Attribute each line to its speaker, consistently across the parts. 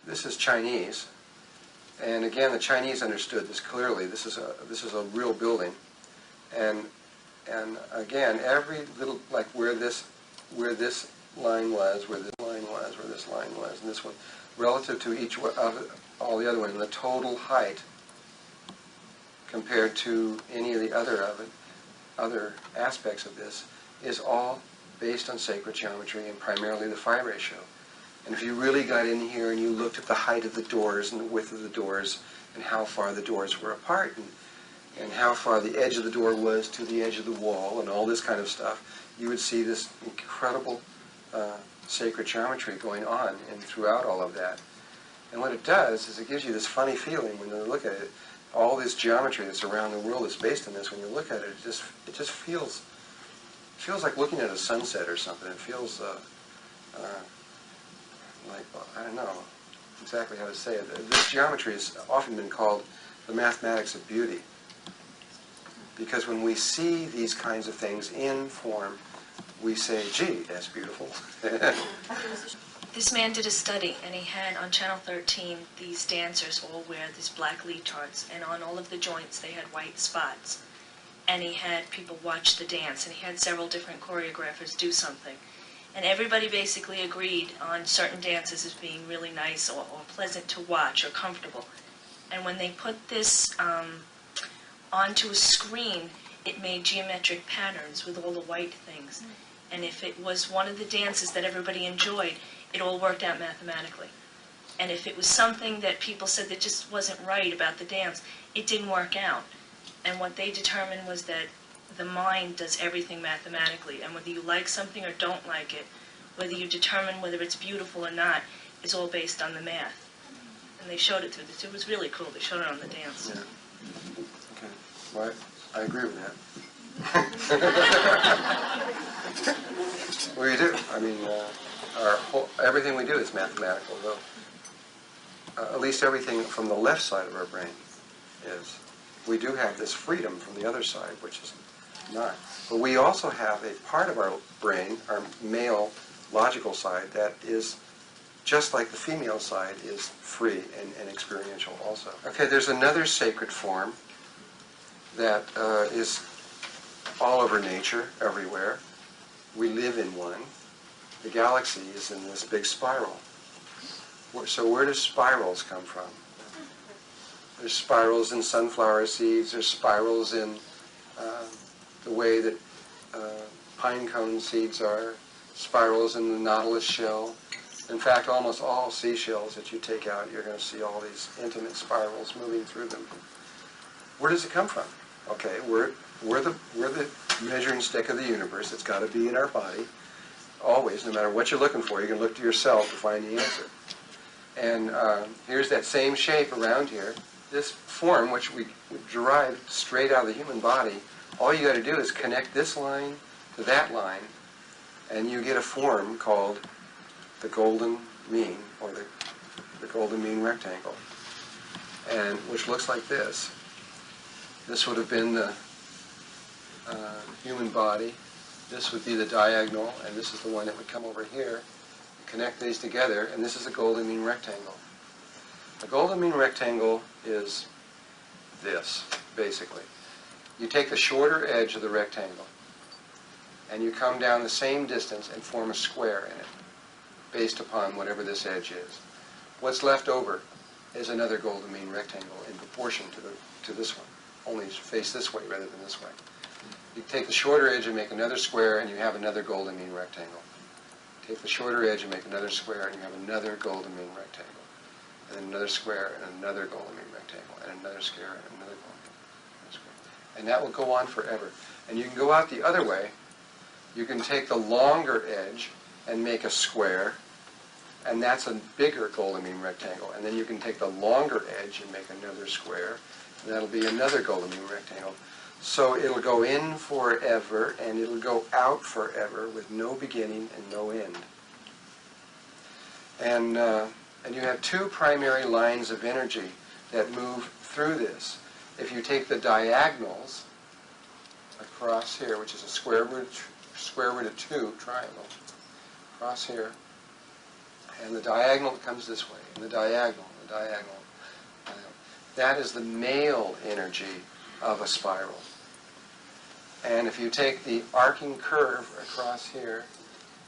Speaker 1: this is Chinese, and again, the Chinese understood this clearly. This is a real building, and again, every little, like where this line was, where this line was, where this line was, and this one, relative to each of all the other ones, the total height compared to any of the other aspects of this is all based on sacred geometry and primarily the phi ratio. And if you really got in here and you looked at the height of the doors and the width of the doors and how far the doors were apart and how far the edge of the door was to the edge of the wall and all this kind of stuff, you would see this incredible sacred geometry going on and throughout all of that. And what it does is it gives you this funny feeling when you look at it. All this geometry that's around the world is based on this. When you look at it, it just feels like looking at a sunset or something. It feels like, well, I don't know exactly how to say it. This geometry has often been called the mathematics of beauty, because when we see these kinds of things in form, we say, gee, that's beautiful.
Speaker 2: This man did a study, and he had on Channel 13 these dancers all wear these black leotards, and on all of the joints they had white spots. And he had people watch the dance, and he had several different choreographers do something. And everybody basically agreed on certain dances as being really nice or pleasant to watch or comfortable. And when they put this onto a screen, it made geometric patterns with all the white things. And if it was one of the dances that everybody enjoyed, it all worked out mathematically. And if it was something that people said that just wasn't right about the dance, it didn't work out. And what they determined was that the mind does everything mathematically, and whether you like something or don't like it, whether you determine whether it's beautiful or not, is all based on the math. And they showed it through this. It was really cool. They showed it on the dance.
Speaker 1: Yeah. Okay. Well, I agree with that. Well, you do. I mean, everything we do is mathematical, though. At least everything from the left side of our brain is. We do have this freedom from the other side, which is not. But we also have a part of our brain, our male logical side, that is just like the female side is free and experiential also. Okay, there's another sacred form that is all over nature, everywhere. We live in one. The galaxy is in this big spiral. So where do spirals come from? There's spirals in sunflower seeds. There's spirals in the way that pine cone seeds are. Spirals in the nautilus shell. In fact, almost all seashells that you take out, you're going to see all these intimate spirals moving through them. Where does it come from? Okay, we're the measuring stick of the universe. It's got to be in our body. Always, no matter what you're looking for, you can look to yourself to find the answer. And here's that same shape around here. This form, which we derived straight out of the human body, all you got to do is connect this line to that line, and you get a form called the golden mean, or the golden mean rectangle, and which looks like this. This would have been the human body. This would be the diagonal, and this is the one that would come over here. Connect these together, and this is a golden mean rectangle. A golden mean rectangle is this, basically. You take the shorter edge of the rectangle, and you come down the same distance and form a square in it, based upon whatever this edge is. What's left over is another golden mean rectangle in proportion to this one, only face this way rather than this way. You take the shorter edge and make another square, and you have another golden mean rectangle. Take the shorter edge and make another square, and you have another golden mean rectangle. And then another square, and another golden mean rectangle, and another square, and another golden mean square. And that will go on forever. And you can go out the other way. You can take the longer edge and make a square, and that's a bigger golden mean rectangle. And then you can take the longer edge and make another square, and that'll be another golden mean rectangle. So it'll go in forever, and it'll go out forever with no beginning and no end. And you have two primary lines of energy that move through this. If you take the diagonals across here, which is a square root of 2 triangle, across here, And the diagonal comes this way, and the diagonal, and the diagonal. That is the male energy of a spiral. And if you take the arcing curve across here,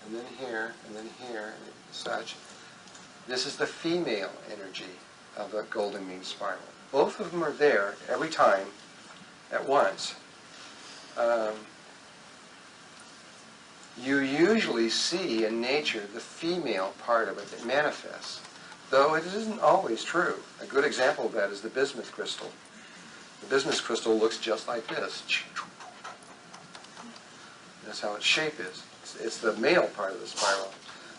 Speaker 1: and then here, and then here, and such, this is the female energy of a golden mean spiral. Both of them are there every time at once. You usually see in nature the female part of it that manifests, though it isn't always true. A good example of that is the bismuth crystal. The bismuth crystal looks just like this. That's how its shape is. It's the male part of the spiral,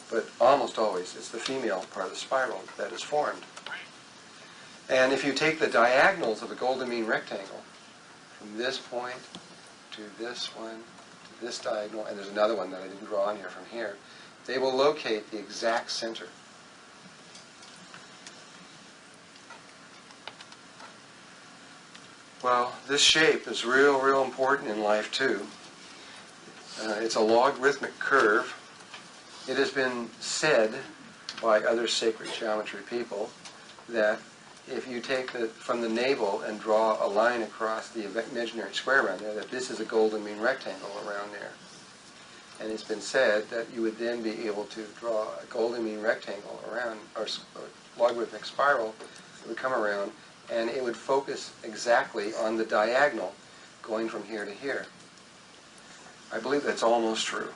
Speaker 1: but almost always it's the female part of the spiral that is formed. And if you take the diagonals of a golden mean rectangle, from this point to this one, to this diagonal, and there's another one that I didn't draw on here from here, they will locate the exact center. Well, this shape is real important in life too. It's a logarithmic curve. It has been said by other sacred geometry people that if you take from the navel and draw a line across the imaginary square around there, that this is a golden mean rectangle around there. And it's been said that you would then be able to draw a golden mean rectangle around, or logarithmic spiral that would come around, and it would focus exactly on the diagonal going from here to here. I believe that's almost true.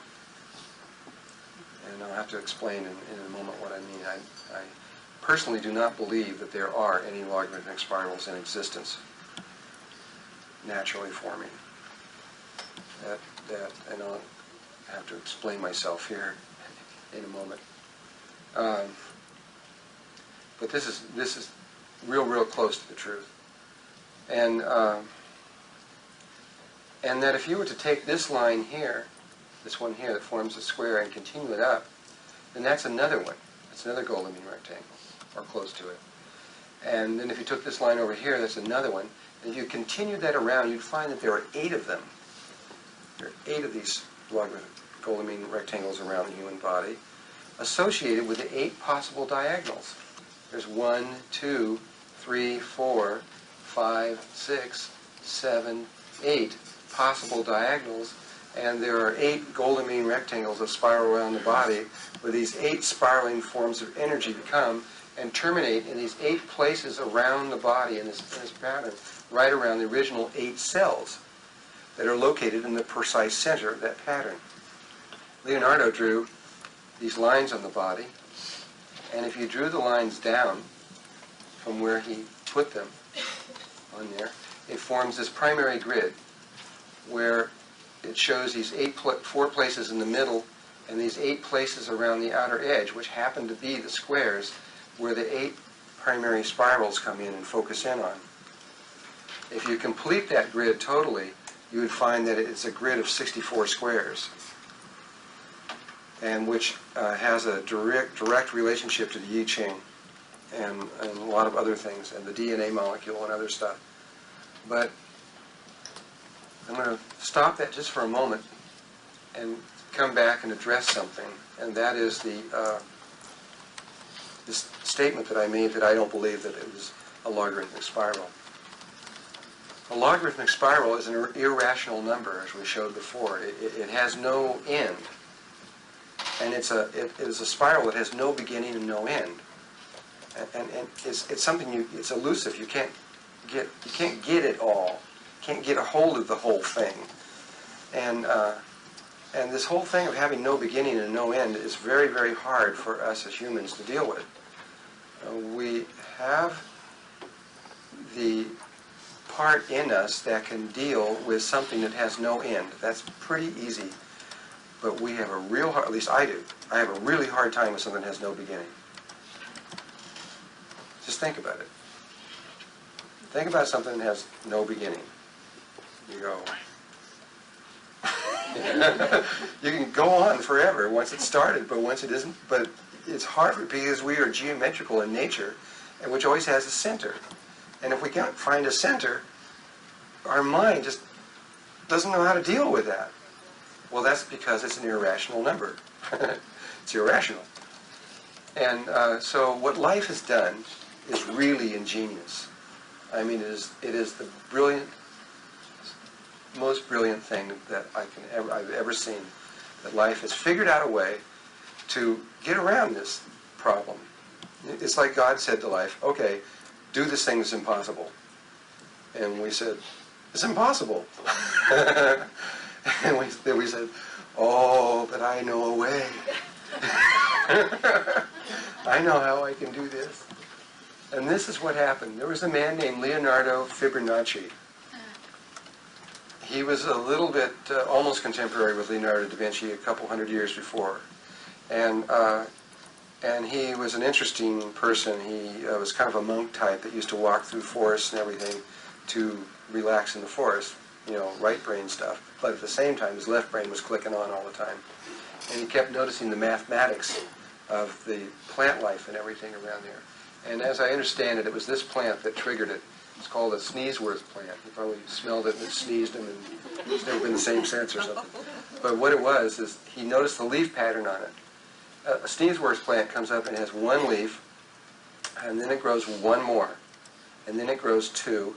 Speaker 1: And I'll have to explain in a moment what I mean. I personally do not believe that there are any logarithmic spirals in existence naturally forming. And I'll have to explain myself here in a moment. But this is real close to the truth. And that if you were to take this line here, this one here that forms a square, and continue it up, then that's another one. That's another golden mean rectangle, or close to it. And then if you took this line over here, that's another one. And if you continued that around, you'd find that there are 8 of them. There are 8 of these golden mean rectangles around the human body, associated with the 8 possible diagonals. There's 1, 2, 3, 4, 5, 6, 7, 8 possible diagonals, and there are 8 golden mean rectangles that spiral around the body, where these 8 spiraling forms of energy come and terminate in these 8 places around the body in this pattern, right around the original 8 cells that are located in the precise center of that pattern. Leonardo drew these lines on the body, and if you drew the lines down from where he put them on there, it forms this primary grid where it shows these 4 places in the middle and these 8 places around the outer edge, which happen to be the squares where the 8 primary spirals come in and focus in on. If you complete that grid totally, you would find that it's a grid of 64 squares, and which has a direct relationship to the I Ching and a lot of other things, and the DNA molecule and other stuff. But I'm going to stop that just for a moment and come back and address something, and that is this statement that I made that I don't believe that it was a logarithmic spiral. A logarithmic spiral is an irrational number, as we showed before. It has no end, and it is a spiral that has no beginning and no end. And it's something it's elusive. You can't get it all. Can't get a hold of the whole thing. And this whole thing of having no beginning and no end is very hard for us as humans to deal with. We have the part in us that can deal with something that has no end. That's pretty easy. But we have a real hard, at least I do, I have a really hard time with something that has no beginning. Just think about it. Think about something that has no beginning. You go, you can go on forever once it's started, but once it isn't, but it's hard because we are geometrical in nature, and which always has a center. And if we can't find a center, our mind just doesn't know how to deal with that. Well, that's because it's an irrational number. It's irrational. And so what life has done is really ingenious. I mean, it is the most brilliant thing that I've ever seen. That life has figured out a way to get around this problem. It's like God said to life, okay, do this thing that's impossible. And we said, it's impossible. And then we said, oh, but I know a way. I know how I can do this. And this is what happened. There was a man named Leonardo Fibonacci. He was a little bit almost contemporary with Leonardo da Vinci, a couple hundred years before. And he was an interesting person. He was kind of a monk type that used to walk through forests and everything to relax in the forest, you know, right brain stuff. But at the same time, his left brain was clicking on all the time. And he kept noticing the mathematics of the plant life and everything around there. And as I understand it, it was this plant that triggered it. It's called a Sneezeworth plant. He probably smelled it and it sneezed him, and it's never been the same since or something. But what it was is he noticed the leaf pattern on it. A Sneezeworth plant comes up and has one leaf, and then it grows one more, and then it grows two,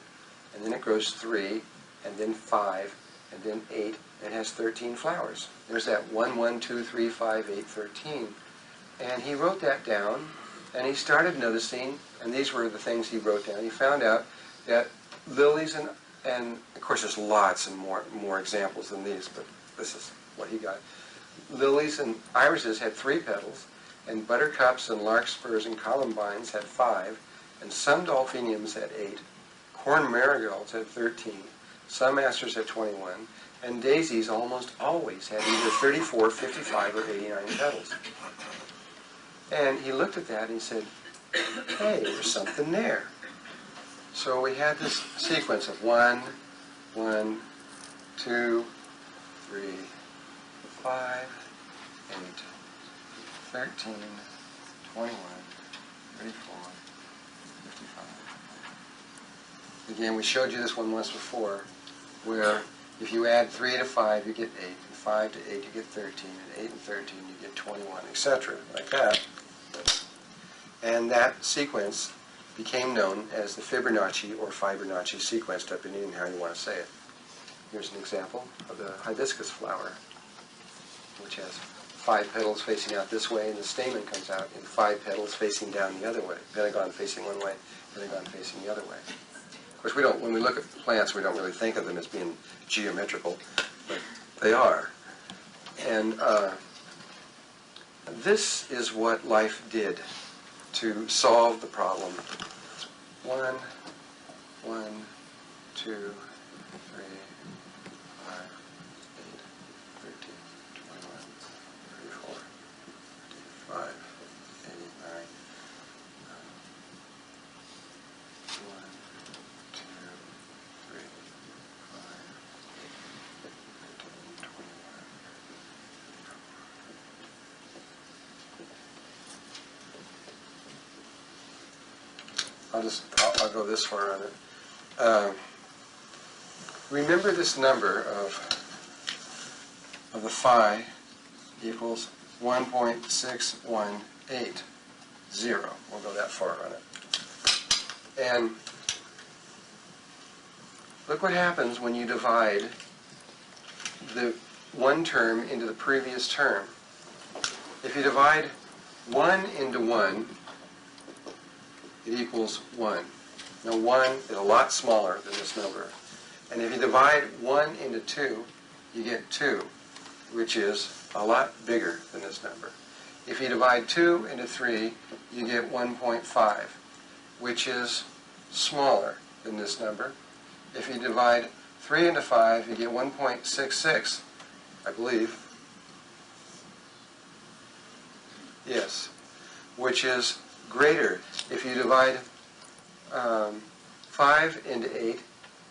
Speaker 1: and then it grows three, and then 5, and then 8, and it has 13 flowers. There's that 1, 1, 2, 3, 5, 8, 13. And he wrote that down, and he started noticing, and these were the things he wrote down. He found out that lilies and of course there's lots and more examples than these, but this is what he got. Lilies and irises had 3 petals, and buttercups and larkspurs and columbines had 5, and some delphiniums had 8, corn marigolds had 13, some asters had 21, and daisies almost always had either 34, 55, or 89 petals. And he looked at that and he said, hey, there's something there. So we had this sequence of 1, 1, 2, 3, 5, 8, 13, 21, 34, 55. Again, we showed you this one once before, where if you add 3 to 5, you get 8, and 5 to 8, you get 13, and 8 and 13, you get 21, etc., like that. And that sequence became known as the Fibonacci or Fibonacci sequence, depending on how you want to say it. Here's an example of the hibiscus flower, which has 5 petals facing out this way, and the stamen comes out in 5 petals facing down the other way. Pentagon facing one way, pentagon facing the other way. Of course, when we look at plants, we don't really think of them as being geometrical, but they are. And this is what life did to solve the problem. 1, 1, 2, 3, 5, 8, 13, 21, 34, 55, 89, 1, 2, 3, 5, 13, 21. I'll go this far on it. Remember this number of the phi equals 1.618. We'll go that far on it. And look what happens when you divide the one term into the previous term. If you divide 1 into 1, it equals 1. Now 1 is a lot smaller than this number. And if you divide 1 into 2, you get 2, which is a lot bigger than this number. If you divide 2 into 3, you get 1.5, which is smaller than this number. If you divide 3 into 5, you get 1.66, I believe. Yes, which is greater. If you divide 5 into 8,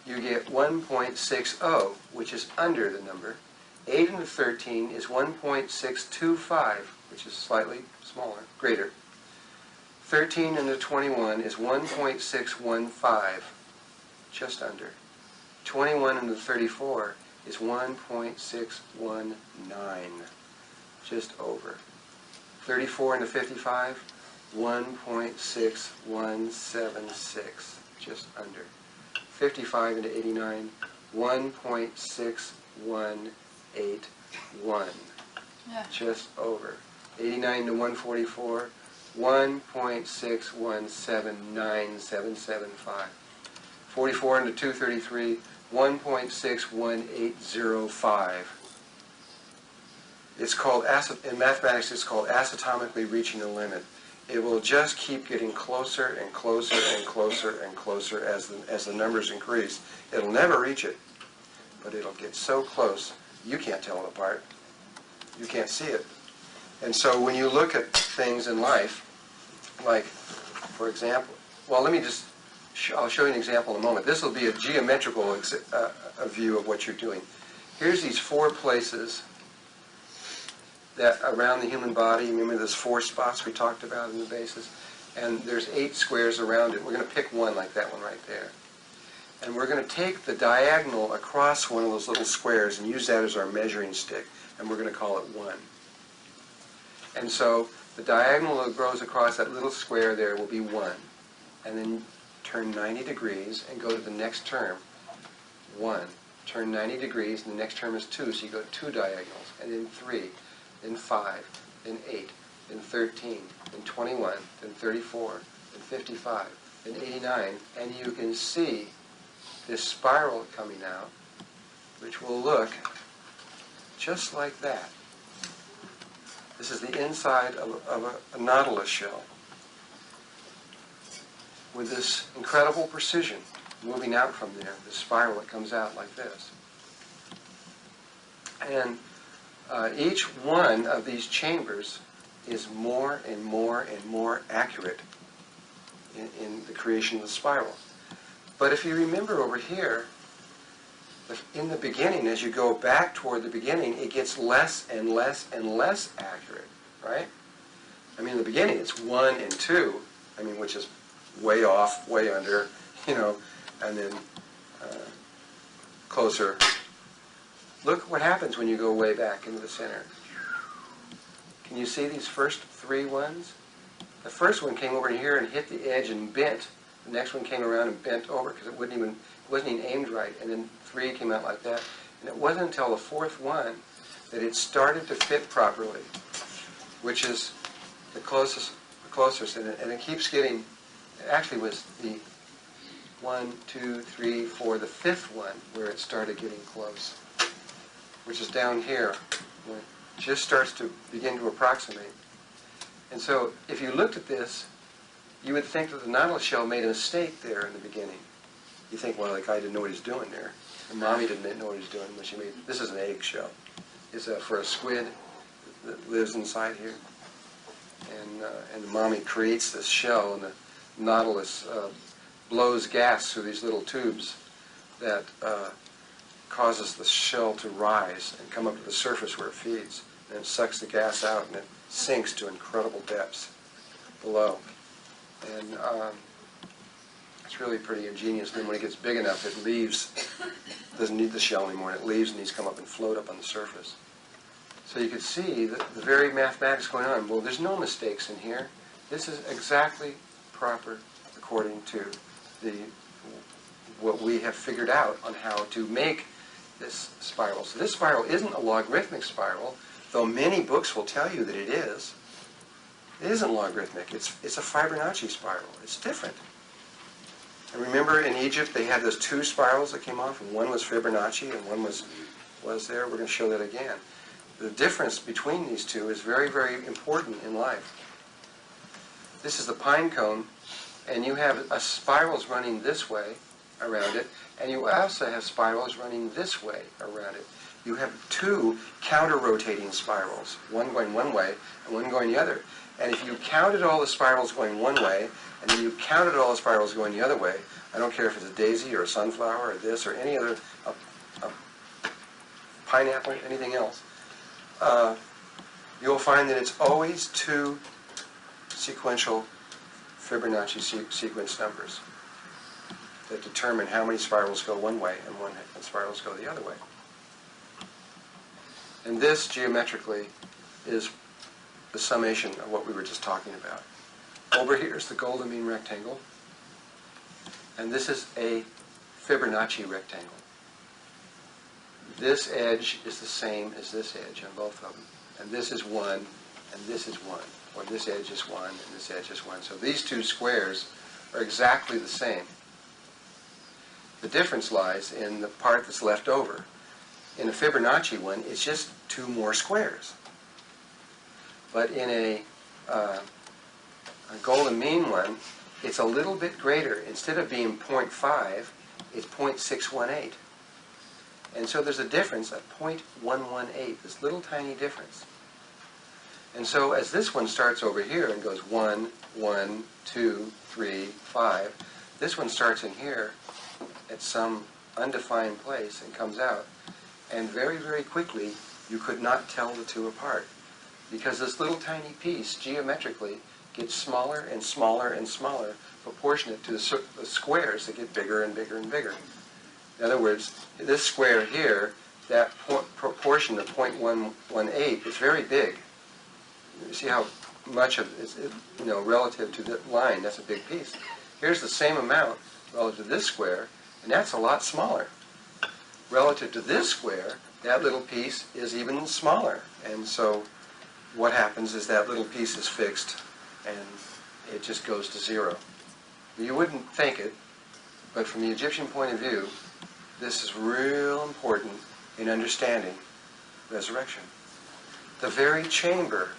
Speaker 1: you get 1.60, which is under the number. 8 into 13 is 1.625, which is slightly smaller, greater. 13 into 21 is 1.615, just under. 21 into 34 is 1.619, just over. 34 into 55, 1.6176, just under. 55 into 89, 1.6181, just over. 89 to 144, 1.6179775. 44 into 233, 1.61805. It's called, in mathematics, it's called asymptotically reaching the limit. It will just keep getting closer and closer and closer and closer as the numbers increase. It'll never reach it, but it'll get so close, you can't tell it apart. You can't see it. And so when you look at things in life, like, for example, well, let me just, I'll show you an example in a moment. This will be a geometrical a view of what you're doing. Here's these 4 places that around the human body. Remember those 4 spots we talked about in the basis? And there's 8 squares around it. We're going to pick one like that one right there. And we're going to take the diagonal across one of those little squares and use that as our measuring stick. And we're going to call it 1. And so the diagonal that goes across that little square there will be 1. And then turn 90 degrees and go to the next term. 1. Turn 90 degrees and the next term is 2. So you go 2 diagonals. And then 3. Then 5, then 8, then 13, then 21, then 34, then 55, then 89, and you can see this spiral coming out, which will look just like that. This is the inside of a nautilus shell with this incredible precision moving out from there, this spiral that comes out like this. And each one of these chambers is more and more and more accurate in the creation of the spiral. But if you remember over here, in the beginning, as you go back toward the beginning, it gets less and less and less accurate, right? I mean, in the beginning, it's 1 and 2, I mean, which is way off, way under, and then closer. Look what happens when you go way back into the center. Can you see these first 3 ones? The first one came over here and hit the edge and bent. The next one came around and bent over because it wasn't even aimed right. And then 3 came out like that. And it wasn't until the 4th one that it started to fit properly, which is the closest. And it keeps getting. It actually was the 1, 2, 3, 4, the 5th one where it started getting close, which is down here, where it just starts to begin to approximate. And so if you looked at this, you would think that the nautilus shell made a mistake there in the beginning. You think, well, the guy didn't know what he's doing there. And mommy didn't know what he's doing when she made, this is an egg shell. It's for a squid that lives inside here. And the mommy creates this shell, and the nautilus blows gas through these little tubes that causes the shell to rise and come up to the surface where it feeds. And it sucks the gas out, and it sinks to incredible depths below. And it's really pretty ingenious. And then when it gets big enough, it leaves, doesn't need the shell anymore, and it leaves and these come up and float up on the surface. So you can see the very mathematics going on. Well, there's no mistakes in here. This is exactly proper according to what we have figured out on how to make this spiral. So this spiral isn't a logarithmic spiral, though many books will tell you that it is. It isn't logarithmic. It's a Fibonacci spiral. It's different. And remember in Egypt they had those 2 spirals that came off, and one was Fibonacci and one was there. We're going to show that again. The difference between these two is very, very important in life. This is the pine cone, and you have spirals running this way around it, and you also have spirals running this way around it. You have 2 counter-rotating spirals, one going one way and one going the other. And if you counted all the spirals going one way, and then you counted all the spirals going the other way, I don't care if it's a daisy or a sunflower or this or any other pineapple, anything else, you'll find that it's always 2 sequential Fibonacci sequence numbers that determine how many spirals go one way and when spirals go the other way. And this, geometrically, is the summation of what we were just talking about. Over here is the golden mean rectangle. And this is a Fibonacci rectangle. This edge is the same as this edge on both of them. And this is 1, and this is 1. Or this edge is 1, and this edge is 1. So these two squares are exactly the same. The difference lies in the part that's left over. In a Fibonacci one, it's just 2 more squares. But in a golden mean one, it's a little bit greater. Instead of being 0.5, it's 0.618. And so there's a difference of 0.118, this little tiny difference. And so as this one starts over here and goes 1, 1, 2, 3, 5, this one starts in here at some undefined place and comes out. And very, very quickly, you could not tell the two apart. Because this little tiny piece, geometrically, gets smaller and smaller and smaller, proportionate to the squares that get bigger and bigger and bigger. In other words, this square here, that proportion of 0.118 is very big. You see how much of it, relative to the line, that's a big piece. Here's the same amount relative to this square, and that's a lot smaller. Relative to this square, that little piece is even smaller. And so what happens is that little piece is fixed, and it just goes to 0. You wouldn't think it, but from the Egyptian point of view, this is real important in understanding resurrection. The very chamber,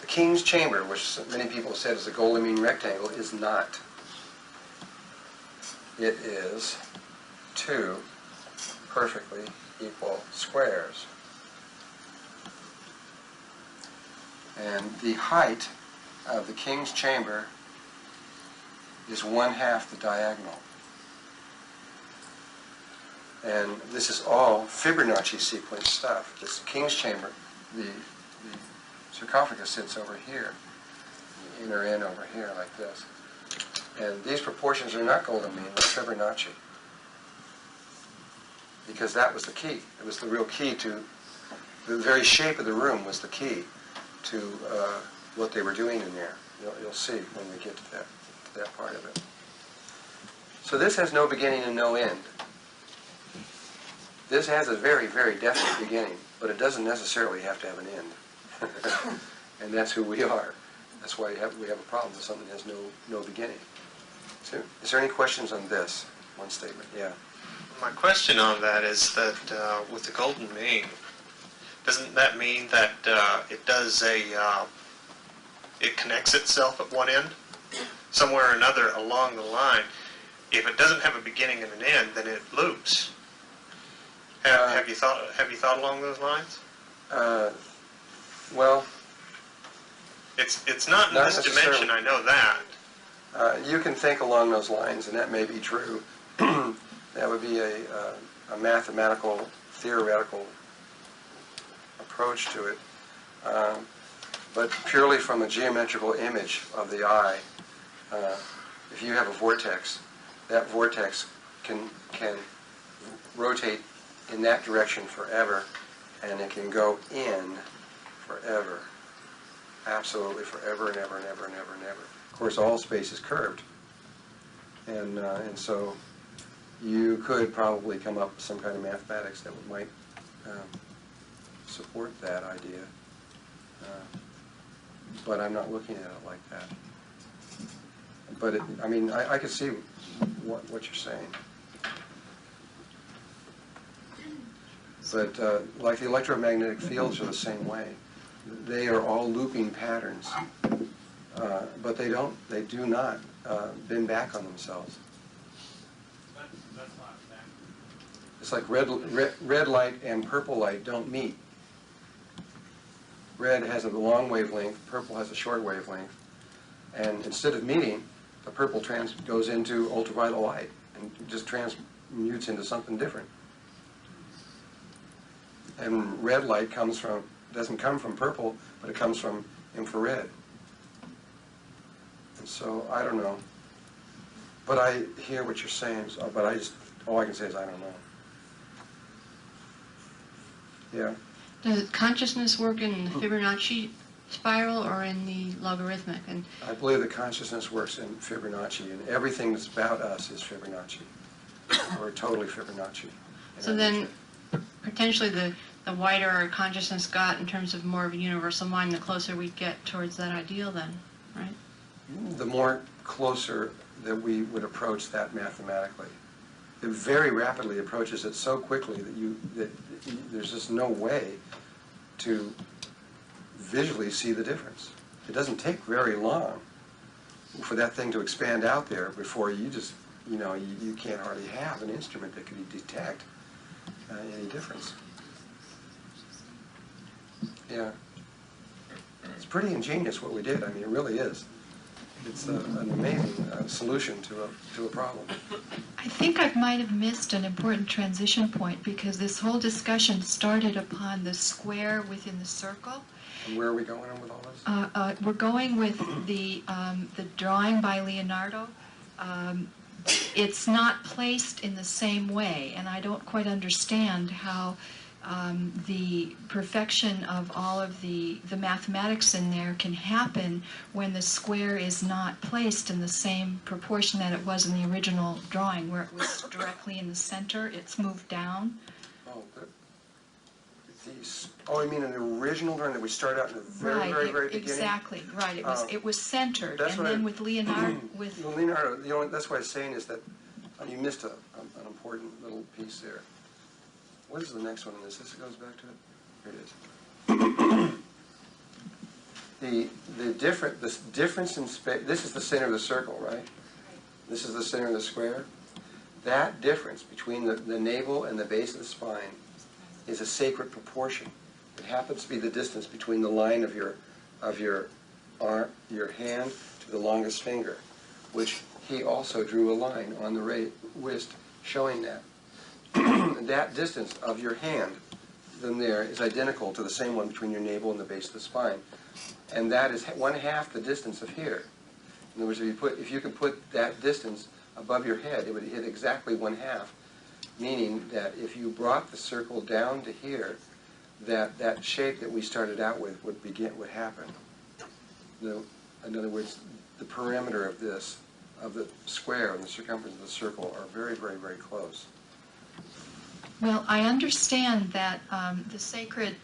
Speaker 1: the king's chamber, which many people have said is a golden mean rectangle, is not. It is 2 perfectly equal squares. And the height of the king's chamber is 1/2 the diagonal. And this is all Fibonacci sequence stuff. This king's chamber, the sarcophagus sits over here, the inner end over here like this. And these proportions are not golden mean, they're Fibonacci. Because that was the key. It was the real key to, the very shape of the room was the key to what they were doing in there. You'll see when we get to that part of it. So this has no beginning and no end. This has a very, very definite beginning, but it doesn't necessarily have to have an end. And that's who we are. That's why we have a problem with something that has no beginning. So, is there any questions on this one statement? Yeah.
Speaker 3: My question on that is that with the golden mean, doesn't that mean that it connects itself at one end? Somewhere or another along the line, if it doesn't have a beginning and an end, then it loops. Have you thought along those lines?
Speaker 1: Well,
Speaker 3: it's not in this dimension. I know that.
Speaker 1: You can think along those lines, and that may be true. That would be a mathematical, theoretical approach to it. But purely from a geometrical image of the eye, if you have a vortex, that vortex can rotate in that direction forever, and it can go in forever. Absolutely forever and ever and ever and ever and ever. Of course, all space is curved. And so you could probably come up with some kind of mathematics that might support that idea. But I'm not looking at it like that. But I could see what you're saying. But like the electromagnetic fields are the same way. They are all looping patterns, but they do not bend back on themselves.
Speaker 4: That's not that.
Speaker 1: It's like red light and purple light don't meet. Red has a long wavelength, purple has a short wavelength, and instead of meeting, the purple goes into ultraviolet light and just transmutes into something different. And red light doesn't come from purple, but it comes from infrared. And so I don't know. But I hear what you're saying, but all I can say is I don't know. Yeah.
Speaker 5: Does consciousness work in the Fibonacci spiral or in the logarithmic? And
Speaker 1: I believe that consciousness works in Fibonacci, and everything that's about us is Fibonacci. We're totally Fibonacci. in
Speaker 5: so
Speaker 1: our
Speaker 5: then,
Speaker 1: nature.
Speaker 5: potentially the wider our consciousness got in terms of more of a universal mind, the closer we get towards that ideal then, right?
Speaker 1: The more closer that we would approach that mathematically. It very rapidly approaches it so quickly that there's just no way to visually see the difference. It doesn't take very long for that thing to expand out there before you just, you can't hardly have an instrument that could detect any difference. Yeah. It's pretty ingenious what we did. I mean, it really is. It's an amazing solution to a problem.
Speaker 6: I think I might have missed an important transition point because this whole discussion started upon the square within the circle.
Speaker 1: And where are we going with all this?
Speaker 6: We're going with the drawing by Leonardo. It's not placed in the same way, and I don't quite understand how the perfection of all of the mathematics in there can happen when the square is not placed in the same proportion that it was in the original drawing, where it was directly in the center. It's moved down.
Speaker 1: Oh, you mean in the original drawing that we started out in the very, very, very beginning?
Speaker 6: Exactly, right. It was centered,
Speaker 1: That's
Speaker 6: and then with Leonardo, with
Speaker 1: Leonardo, that's what I was saying is that you missed an important little piece there. What is the next one in this? This goes back to it? Here it is. The difference in space, this is the center of the circle, right? This is the center of the square. That difference between the navel and the base of the spine is a sacred proportion. It happens to be the distance between the line of your arm, your hand to the longest finger, which he also drew a line on the wrist showing that. That distance of your hand then there is identical to the same one between your navel and the base of the spine. And that is 1/2 the distance of here. In other words, if you could put that distance above your head, it would hit exactly 1/2, meaning that if you brought the circle down to here, that shape that we started out with would happen. In other words, the perimeter of the square and the circumference of the circle are very, very, very close.
Speaker 6: well, I understand that the sacred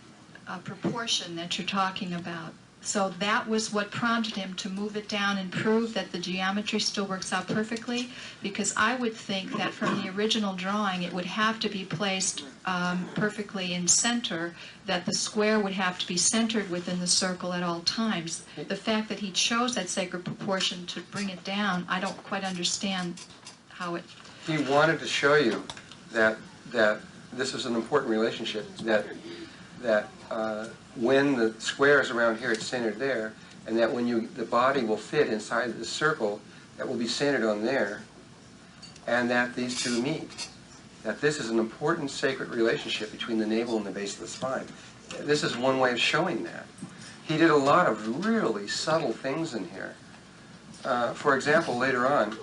Speaker 6: proportion that you're talking about. So that was what prompted him to move it down and prove that the geometry still works out perfectly, because I would think that from the original drawing it would have to be placed perfectly in center, that the square would have to be centered within the circle at all times. The fact that he chose that sacred proportion to bring it down, I don't quite understand how it...
Speaker 1: He wanted to show you that this is an important relationship, that when the square is around here, it's centered there, and that when the body will fit inside the circle, that will be centered on there, and that these two meet. That this is an important sacred relationship between the navel and the base of the spine. This is one way of showing that. He did a lot of really subtle things in here. For example, later on,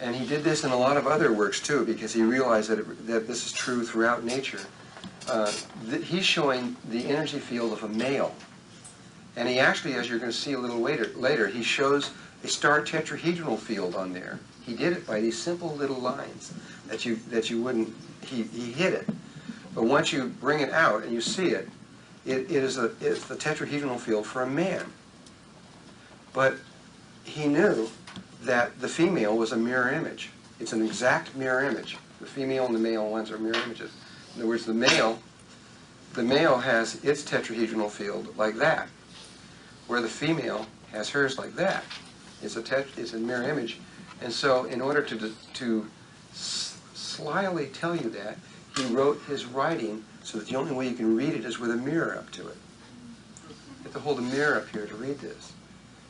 Speaker 1: and he did this in a lot of other works too, because he realized that this is true throughout nature. He's showing the energy field of a male. And he actually, as you're going to see a little later, he shows a star tetrahedral field on there. He did it by these simple little lines that you wouldn't, he hid it. But once you bring it out and you see it, it's the tetrahedral field for a man. But he knew that the female was a mirror image. It's an exact mirror image. The female and the male ones are mirror images. In other words, the male has its tetrahedral field like that, where the female has hers like that. It's a mirror image. And so in order to slyly tell you that, he wrote his writing so that the only way you can read it is with a mirror up to it. You have to hold a mirror up here to read this.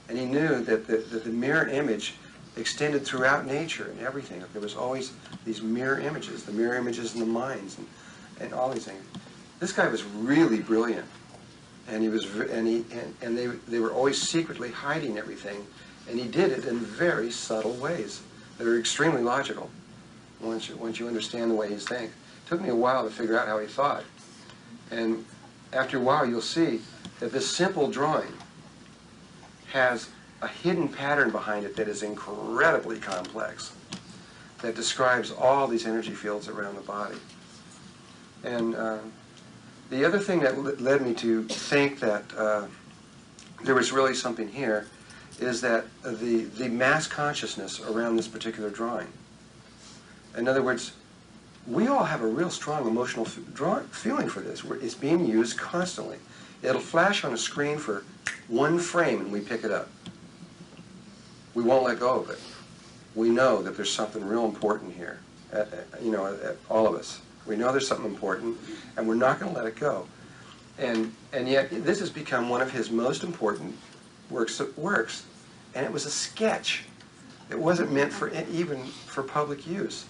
Speaker 1: And he knew that the mirror image extended throughout nature and everything. There was always these mirror images, the mirror images in the minds and all these things. This guy was really brilliant, and they were always secretly hiding everything, and he did it in very subtle ways that are extremely logical once you understand the way he's thinking. It took me a while to figure out how he thought, and after a while you'll see that this simple drawing has a hidden pattern behind it that is incredibly complex, that describes all these energy fields around the body. And the other thing that led me to think that there was really something here is that the mass consciousness around this particular drawing. In other words, we all have a real strong emotional feeling for this. It's being used constantly. It'll flash on a screen for one frame and we pick it up. We won't let go of it. We know that there's something real important here, all of us. We know there's something important, and we're not going to let it go. And yet, this has become one of his most important works, and it was a sketch. It wasn't meant for even for public use.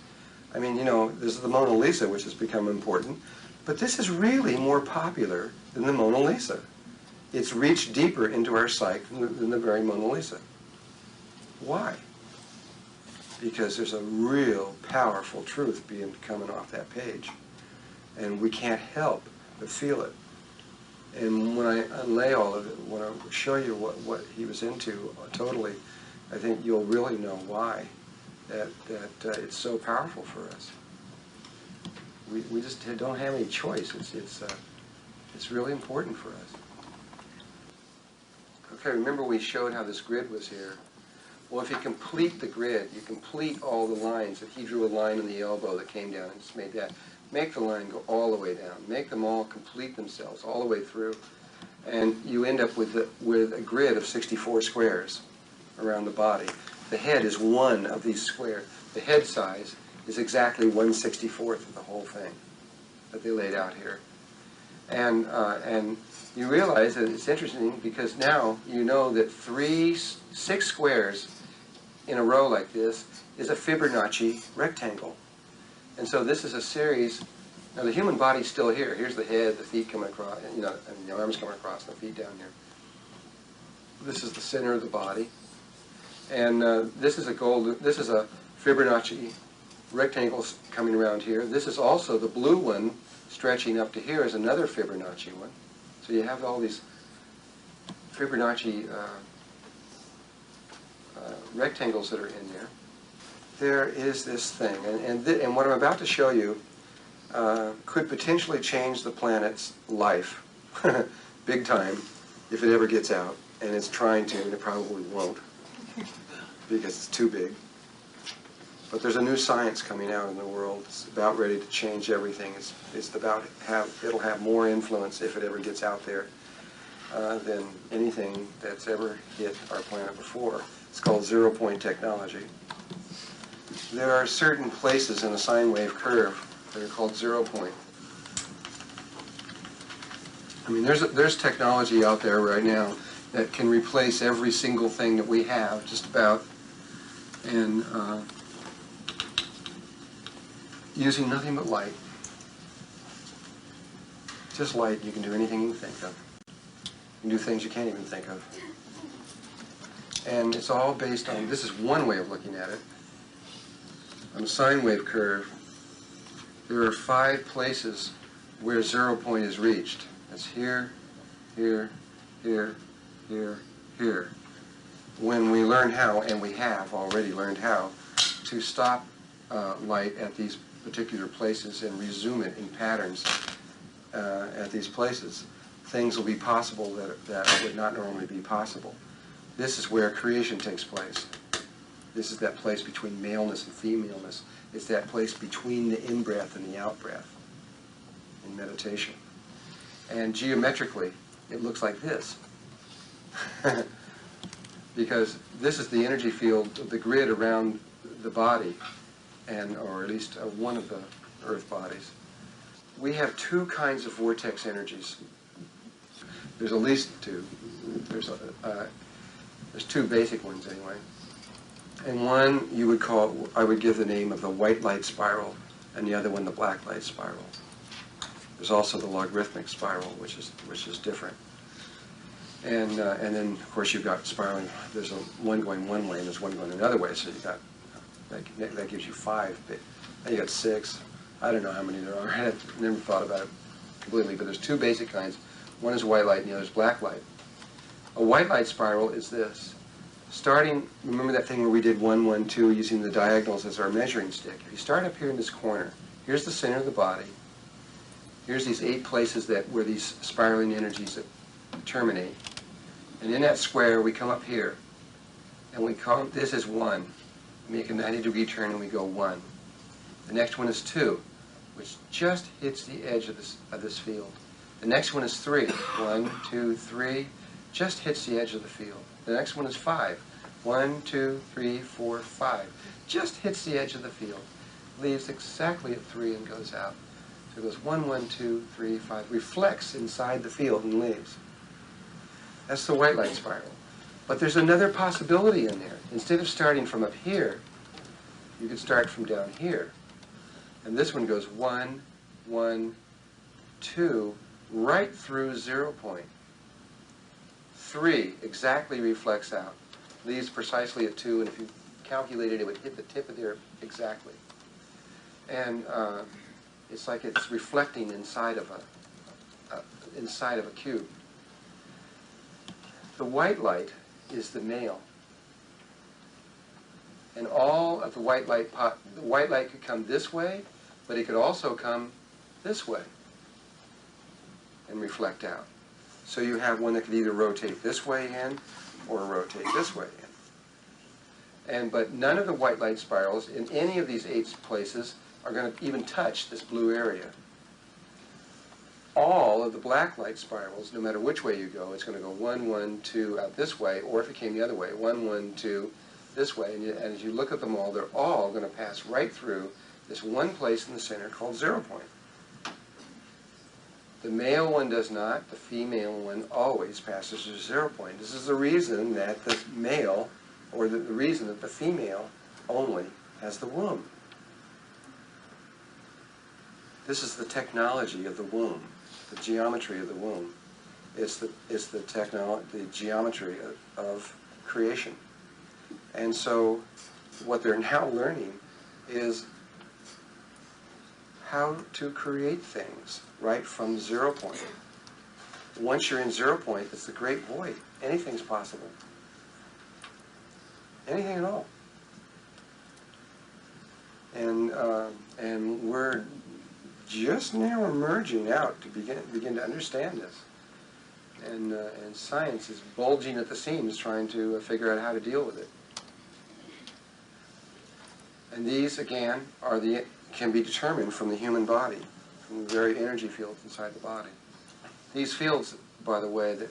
Speaker 1: I mean, this is the Mona Lisa, which has become important, but this is really more popular than the Mona Lisa. It's reached deeper into our psyche than the very Mona Lisa. Why? Because there's a real powerful truth coming off that page, and we can't help but feel it. And when I unlay all of it, when I show you what he was into totally, I think you'll really know why that it's so powerful for us. We just don't have any choice. It's really important for us. Okay, remember we showed how this grid was here. Well, if you complete the grid, you complete all the lines. If he drew a line on the elbow that came down and just made that, make the line go all the way down. Make them all complete themselves all the way through. And you end up with a grid of 64 squares around the body. The head is one of these squares. The head size is exactly 1/64 of the whole thing that they laid out here. And you realize that it's interesting because now you know that 6 squares in a row like this is a Fibonacci rectangle. And so this is a series. Now the human body's still here. Here's the head, the feet coming across, and the arms coming across, and the feet down here. This is the center of the body. And this is a Fibonacci rectangle coming around here. This is also the blue one stretching up to here is another Fibonacci one. So you have all these Fibonacci rectangles that are in there. There is this thing, and what I'm about to show you could potentially change the planet's life, big time, if it ever gets out, and it's trying to, and it probably won't, because it's too big. But there's a new science coming out in the world. It's about ready to change everything. It'll have more influence if it ever gets out there than anything that's ever hit our planet before. It's called zero-point technology. There are certain places in a sine wave curve that are called zero point. I mean, there's technology out there right now that can replace every single thing that we have, just about, and using nothing but light. Just light, you can do anything you think of. You can do things you can't even think of. And it's all based on, this is one way of looking at it. On a sine wave curve, there are 5 places where 0 point is reached. That's here, here, here, here, here. When we learn how, and we have already learned how, to stop light at these particular places and resume it in patterns at these places, things will be possible that would not normally be possible. This is where creation takes place. This is that place between maleness and femaleness. It's that place between the in-breath and the out-breath in meditation. And geometrically, it looks like this. Because this is the energy field, the grid around the body, or at least one of the Earth bodies. We have 2 kinds of vortex energies. There's at least 2. There's 2 basic ones anyway. And one I would give the name of the white light spiral, and the other one the black light spiral. There's also the logarithmic spiral, which is different. And then of course you've got spiraling. There's one going one way and there's one going another way. So you got that gives you 5. Then you got 6. I don't know how many there are. I never thought about it completely, but there's 2 basic kinds. One is white light and the other is black light. A white light spiral is this. Starting, remember that thing where we did 1, 1, 2 using the diagonals as our measuring stick? If you start up here in this corner, here's the center of the body. Here's these 8 places where these spiraling energies terminate. And in that square, we come up here. And we call this is 1. We make a 90-degree turn and we go 1. The next one is 2, which just hits the edge of this field. The next one is 3. 1, 2, 3. Just hits the edge of the field. The next one is 5. 1, 2, 3, 4, 5. Just hits the edge of the field. Leaves exactly at 3 and goes out. So it goes 1, 1, 2, 3, 5. Reflects inside the field and leaves. That's the white light spiral. But there's another possibility in there. Instead of starting from up here, you could start from down here. And this one goes 1, 1, 2, right through 0 point. 3 exactly reflects out. Leaves precisely at 2, and if you calculated it would hit the tip of there exactly. And it's like it's reflecting inside of a cube. The white light is the male. And all of the white light could come this way, but it could also come this way and reflect out. So you have one that could either rotate this way in or rotate this way in. But none of the white light spirals in any of these 8 places are going to even touch this blue area. All of the black light spirals, no matter which way you go, it's going to go 1, 1, 2 out this way, or if it came the other way, 1, 1, 2 this way. And as you look at them all, they're all going to pass right through this one place in the center called 0 point. The male one does not. The female one always passes through 0 point. This is the reason that the male, or the reason that the female only has the womb. This is the technology of the womb, the geometry of the womb. It's the geometry of creation. And so what they're now learning is how to create things right from 0 point. Once you're in 0 point, it's the great void. Anything's possible. Anything at all. And we're just now emerging out to begin to understand this. And science is bulging at the seams trying to figure out how to deal with it. And these, again, can be determined from the human body, from the very energy fields inside the body. These fields, by the way, that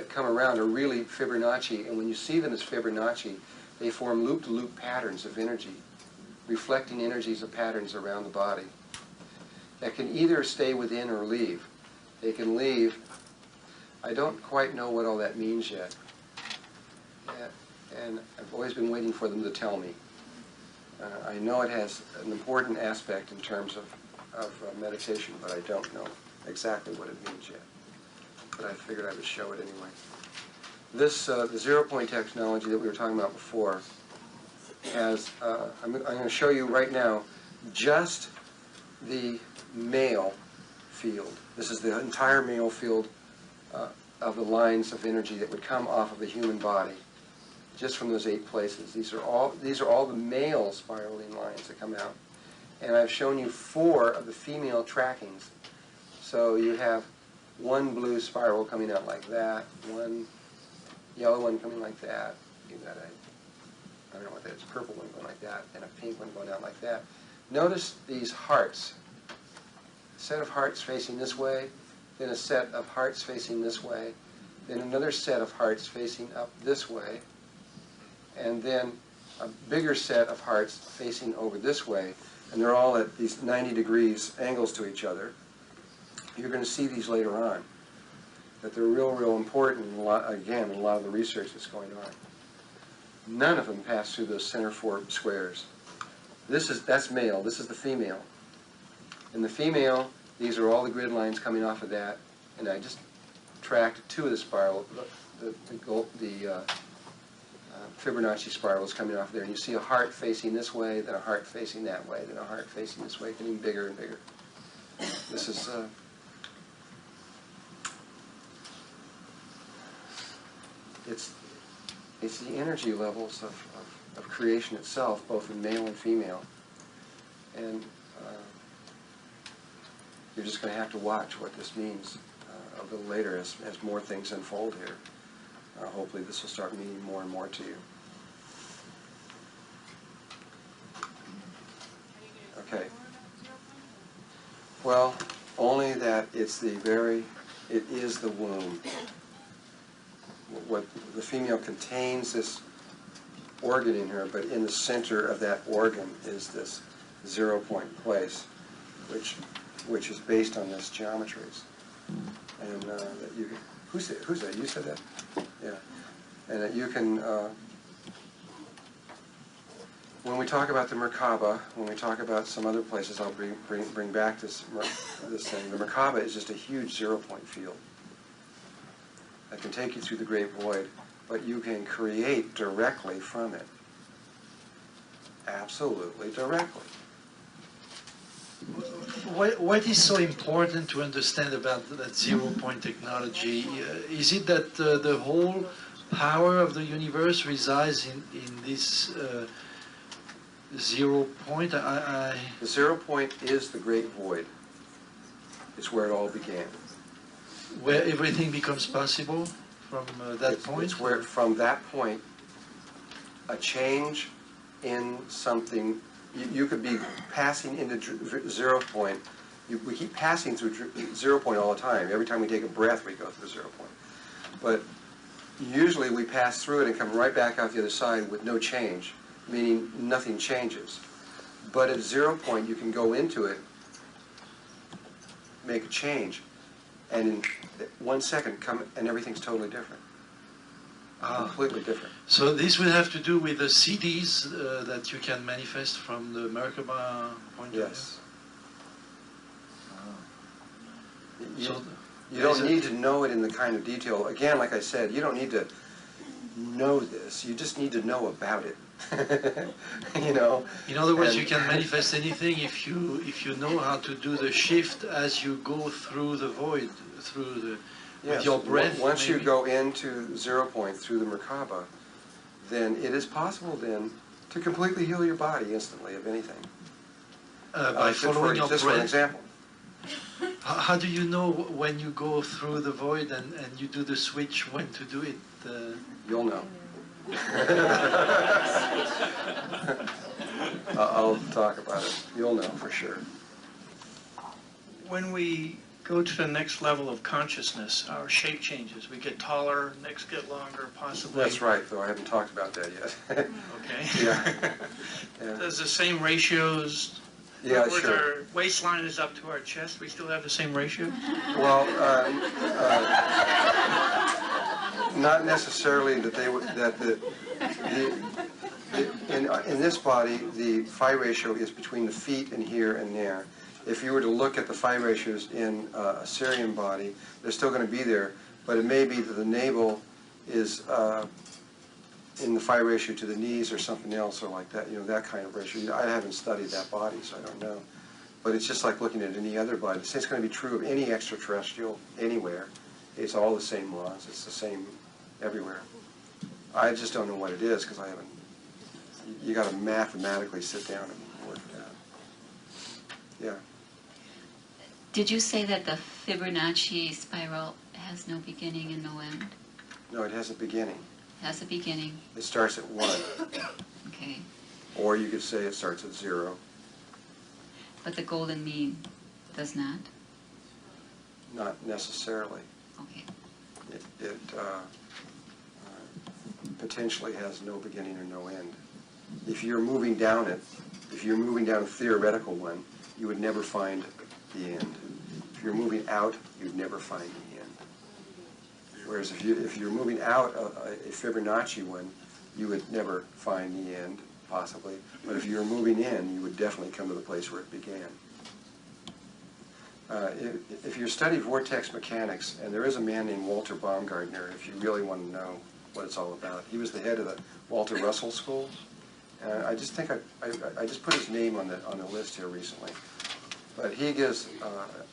Speaker 1: come around are really Fibonacci, and when you see them as Fibonacci, they form loop-to-loop patterns of energy, reflecting energies of patterns around the body that can either stay within or leave. They can leave. I don't quite know what all that means yet, and I've always been waiting for them to tell me. I know it has an important aspect in terms of meditation, but I don't know exactly what it means yet. But I figured I would show it anyway. This, the 0 point technology that we were talking about before, has, I'm going to show you right now just the male field. This is the entire male field of the lines of energy that would come off of the human body, just from those 8 places. These are all the male spiraling lines that come out. And I've shown you 4 of the female trackings. So you have one blue spiral coming out like that, one yellow one coming like that. You got I don't know what that is, a purple one going like that, and a pink one going out like that. Notice these hearts. A set of hearts facing this way, then a set of hearts facing this way, then another set of hearts facing up this way, and then a bigger set of hearts facing over this way, and they're all at these 90 degrees angles to each other. You're going to see these later on, that they're real important, again, in a lot of the research that's going on. None of them pass through those center 4 squares. That's male, this is the female. In the female, these are all the grid lines coming off of that, and I just tracked 2 of the spiral, the Fibonacci spirals coming off there, and you see a heart facing this way, then a heart facing that way, then a heart facing this way, getting bigger and bigger. This is it's the energy levels of creation itself, both in male and female. And you're just going to have to watch what this means a little later as more things unfold here. Hopefully this will start meaning more and more to you. Okay. Well, only that it is the womb. What the female contains this organ in her, but in the center of that organ is this 0 point place, which is based on this geometries. And that you can, who's that? You said that? Yeah. And that you can, when we talk about the Merkaba, when we talk about some other places, I'll bring back this thing. The Merkaba is just a huge 0 point field that can take you through the great void, but you can create directly from it. Absolutely directly.
Speaker 7: What is so important to understand about that 0 point technology? Is it that the whole power of the universe resides in this 0 point?
Speaker 1: The 0 point is the great void. It's where it all began.
Speaker 7: Where everything becomes possible from that point?
Speaker 1: It's where, from that point, a change in something, you could be passing into 0 point. We keep passing through 0 point all the time. Every time we take a breath, we go through 0 point. But usually we pass through it and come right back out the other side with no change, meaning nothing changes. But at 0 point, you can go into it, make a change, and in 1 second come, and everything's totally different. Completely different.
Speaker 7: So this will have to do with the CDs that you can manifest from the Merkaba point
Speaker 1: Yes.
Speaker 7: of view?
Speaker 1: You don't need to know it in the kind of detail. Again, like I said, you don't need to know this. You just need to know about it. You know.
Speaker 7: In other words, you can manifest anything if you know how to do the shift as you go through the void, with your breath.
Speaker 1: Once
Speaker 7: maybe.
Speaker 1: you go into 0 point through the Merkaba, then it is possible then to completely heal your body instantly of anything.
Speaker 7: By following your
Speaker 1: just for an
Speaker 7: breath.
Speaker 1: example.
Speaker 7: How do you know when you go through the void and you do the switch when to do it?
Speaker 1: You'll know. I'll talk about it. You'll know for sure.
Speaker 8: When we go to the next level of consciousness, our shape changes. We get taller, necks get longer, possibly.
Speaker 1: That's right, though I haven't talked about that yet.
Speaker 8: Okay.
Speaker 1: Yeah. Yeah.
Speaker 8: Does the same ratios?
Speaker 1: Yeah,
Speaker 8: Where
Speaker 1: sure.
Speaker 8: our waistline is up to our chest, we still have the same ratio?
Speaker 1: Well, not necessarily that they would, that in this body, the phi ratio is between the feet and here and there. If you were to look at the phi ratios in a Syrian body, they're still going to be there, but it may be that the navel is in the phi ratio to the knees or something else or like that, you know, that kind of ratio. I haven't studied that body, so I don't know. But it's just like looking at any other body. It's going to be true of any extraterrestrial anywhere. It's all the same laws. It's the same everywhere. I just don't know what it is because I haven't. You got to mathematically sit down and work it out. Yeah.
Speaker 9: Did you say that the Fibonacci spiral has no beginning and no end?
Speaker 1: No, it has a beginning.
Speaker 9: It has a beginning.
Speaker 1: It starts at 1.
Speaker 9: Okay.
Speaker 1: Or you could say it starts at 0.
Speaker 9: But the golden mean does not?
Speaker 1: Not necessarily.
Speaker 9: Okay.
Speaker 1: It potentially has no beginning or no end. If you're moving down it, if you're moving down a theoretical one, you would never find the end. If you're moving out, you'd never find the end. Whereas if you're moving out a Fibonacci one, you would never find the end, possibly. But if you're moving in, you would definitely come to the place where it began. If you study vortex mechanics, and there is a man named Walter Baumgartner, if you really want to know what it's all about. He was the head of the Walter Russell School. And I just think I just put his name on the list here recently. But he gives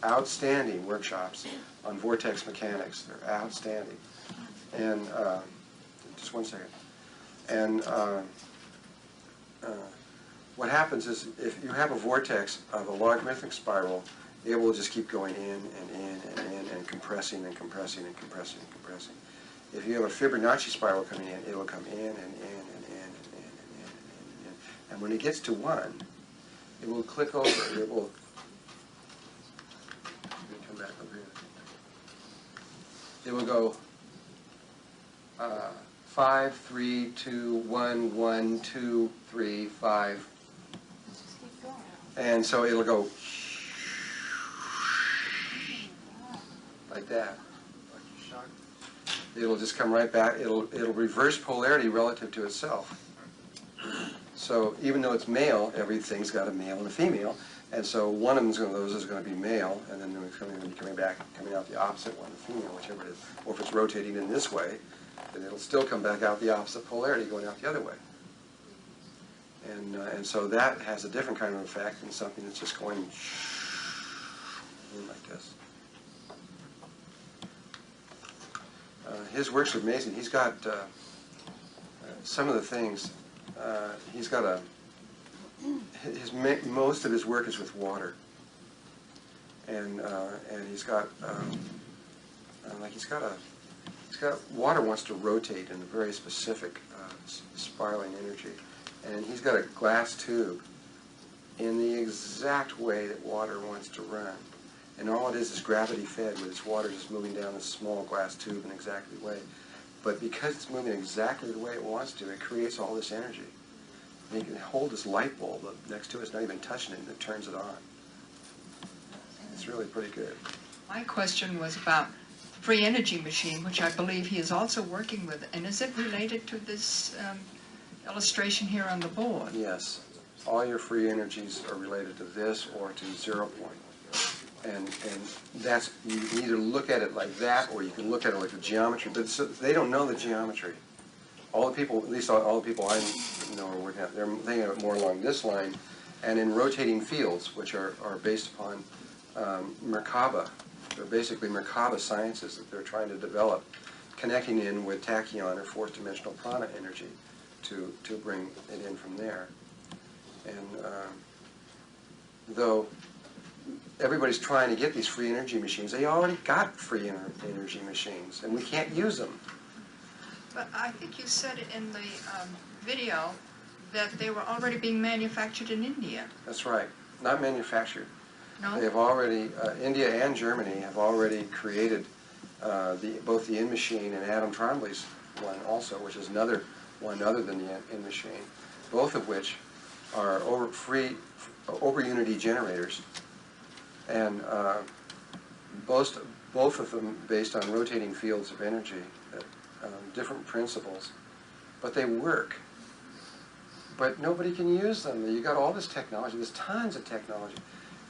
Speaker 1: outstanding workshops on vortex mechanics. They're outstanding. And just 1 second. And what happens is if you have a vortex of a logarithmic spiral, it will just keep going in and in and in and compressing and compressing and compressing and compressing. If you have a Fibonacci spiral coming in, it will come in and in and in and in and in and in. And when it gets to 1, it will click over. It will come back over here. It will go 5, 3, 2, 1, 1, 2, 3, 5. And so it'll go like that. It'll just come right back. It'll reverse polarity relative to itself. So even though it's male, everything's got a male and a female, and so one of those is going to be male, and then it's going to be coming out the opposite one, the female, whichever it is. Or if it's rotating in this way, then it'll still come back out the opposite polarity, going out the other way. And so that has a different kind of effect than something that's just going in like this. His works are amazing. He's got some of the things. He's got most of his work is with water, and he's got water wants to rotate in a very specific spiraling energy, and he's got a glass tube in the exact way that water wants to run. And all it is gravity fed, with its water just moving down this small glass tube in exactly the way. But because it's moving exactly the way it wants to, it creates all this energy. And you can hold this light bulb up next to it, it's not even touching it, and it turns it on. It's really pretty good.
Speaker 6: My question was about free energy machine, which I believe he is also working with. And is it related to this illustration here on the board?
Speaker 1: Yes. All your free energies are related to this or to 0 point. And that's, you can either look at it like that, or you can look at it like the geometry. But they don't know the geometry. All the people, at least all the people I know are working out, they're thinking of it more along this line, and in rotating fields, which are based upon Merkaba. They're basically Merkaba sciences that they're trying to develop, connecting in with tachyon or fourth dimensional prana energy to bring it in from there. And though everybody's trying to get these free energy machines, they already got free energy machines, and we can't use them.
Speaker 6: But I think you said it in the video that they were already being manufactured in India.
Speaker 1: That's right. Not manufactured.
Speaker 6: No?
Speaker 1: They have already, India and Germany have already created both the in-machine and Adam Trombley's one also, which is another one other than the in-machine, both of which are over-unity generators. And both of them based on rotating fields of energy, different principles, but they work. But nobody can use them. You got all this technology. There's tons of technology.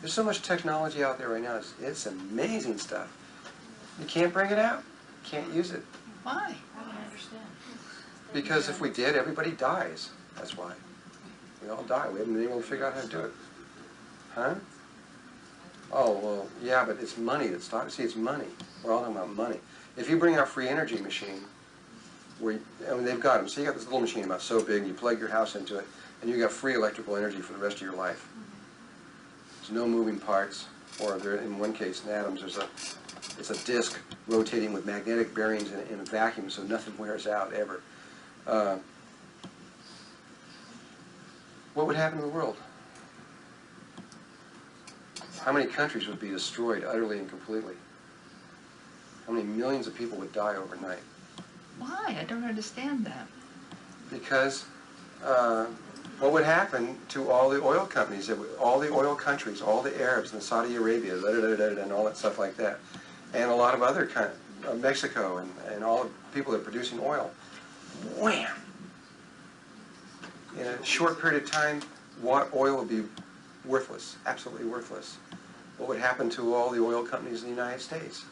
Speaker 1: There's so much technology out there right now. It's amazing stuff. You can't bring it out. You can't use it.
Speaker 6: Why?
Speaker 9: I don't understand.
Speaker 1: Because if we did, everybody dies. That's why. We all die. We haven't been able to figure out how to do it. Huh? Oh, well, yeah, but it's money that stops. See, it's money. We're all talking about money. If you bring out free energy machine, they've got them. So you got this little machine about so big, and you plug your house into it, and you got free electrical energy for the rest of your life. There's no moving parts, or in one case, in atoms, it's a disk rotating with magnetic bearings in a vacuum, so nothing wears out ever. What would happen to the world? How many countries would be destroyed utterly and completely? How many millions of people would die overnight?
Speaker 6: Why? I don't understand that.
Speaker 1: Because what would happen to all the oil companies, all the oil countries, all the Arabs and Saudi Arabia, and all that stuff like that, and a lot of other countries, Mexico and all the people that are producing oil, wham! In a short period of time, oil will be worthless, absolutely worthless. What would happen to all the oil companies in the United States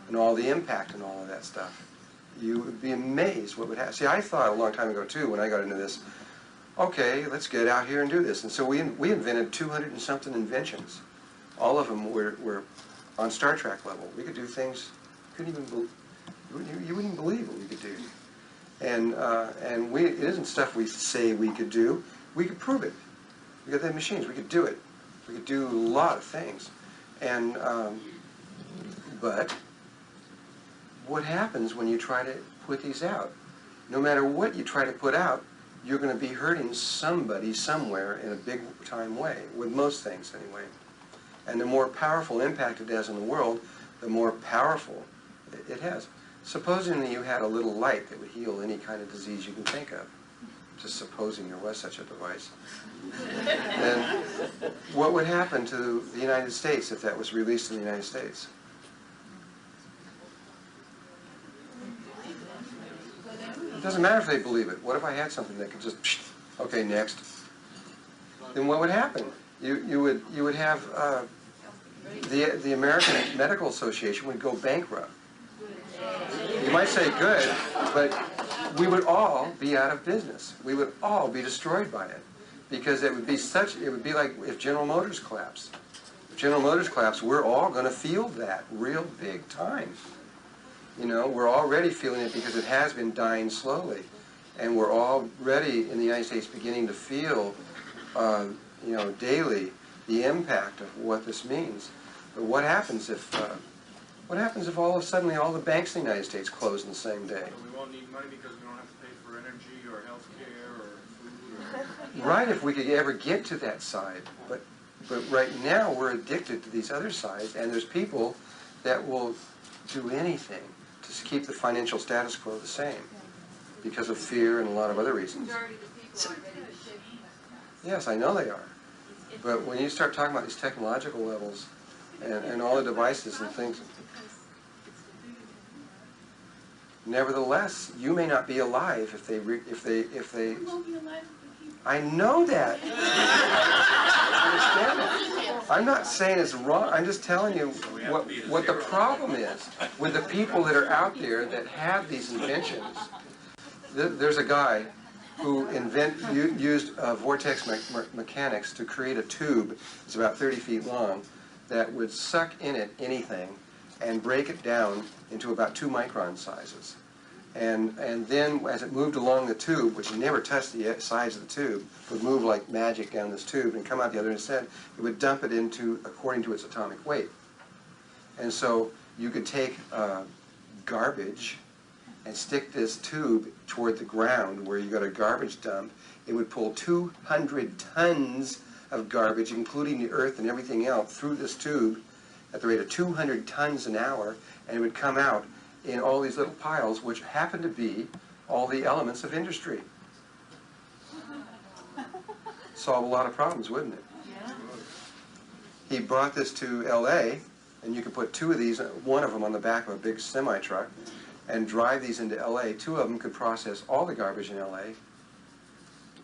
Speaker 1: and all the impact and all of that stuff? You would be amazed what would happen. See, I thought a long time ago, too, when I got into this, okay, let's get out here and do this. And so we invented 200 and something inventions. All of them were on Star Trek level. We could do things you wouldn't even believe what we could do. And it isn't stuff we say we could do. We could prove it. We got the machines. We could do it. We could do a lot of things. And but what happens when you try to put these out? No matter what you try to put out, you're going to be hurting somebody somewhere in a big-time way, with most things anyway. And the more powerful impact it has on the world, the more powerful it has. Supposing that you had a little light that would heal any kind of disease you can think of, just supposing there was such a device, then what would happen to the United States if that was released in the United States? It doesn't matter if they believe it. What if I had something that could just, okay, next? Then what would happen? You would have the American Medical Association would go bankrupt. You might say good, but we would all be out of business. We would all be destroyed by it, because it would be like if General Motors collapsed. If General Motors collapsed, we're all going to feel that real big time. You know, we're already feeling it because it has been dying slowly, and we're already in the United States beginning to feel, you know, daily the impact of what this means. But what happens if all of a sudden all the banks in the United States close in the same day?
Speaker 4: We won't need money because we don't have to pay for energy or health care or food.
Speaker 1: Right, if we could ever get to that side. But right now we're addicted to these other sides, and there's people that will do anything to keep the financial status quo the same because of fear and a lot of other reasons. Yes, I know they are. But when you start talking about these technological levels and all the devices and things, nevertheless, you may not be alive if they. I know that. I understand it. I'm not saying it's wrong. I'm just telling you what the problem is with the people that are out there that have these inventions. There's a guy who used vortex mechanics to create a tube that's about 30 feet long that would suck in it anything and break it down into about 2 micron sizes. And then as it moved along the tube, which never touched the sides of the tube, would move like magic down this tube and come out the other end instead, it would dump it into according to its atomic weight. And so you could take garbage and stick this tube toward the ground where you got a garbage dump. It would pull 200 tons of garbage, including the earth and everything else, through this tube at the rate of 200 tons an hour, and it would come out in all these little piles, which happen to be all the elements of industry. Solve a lot of problems, wouldn't it? Yeah. He brought this to LA, and you could put 2 of these, one of them on the back of a big semi-truck, and drive these into LA. 2 of them could process all the garbage in LA,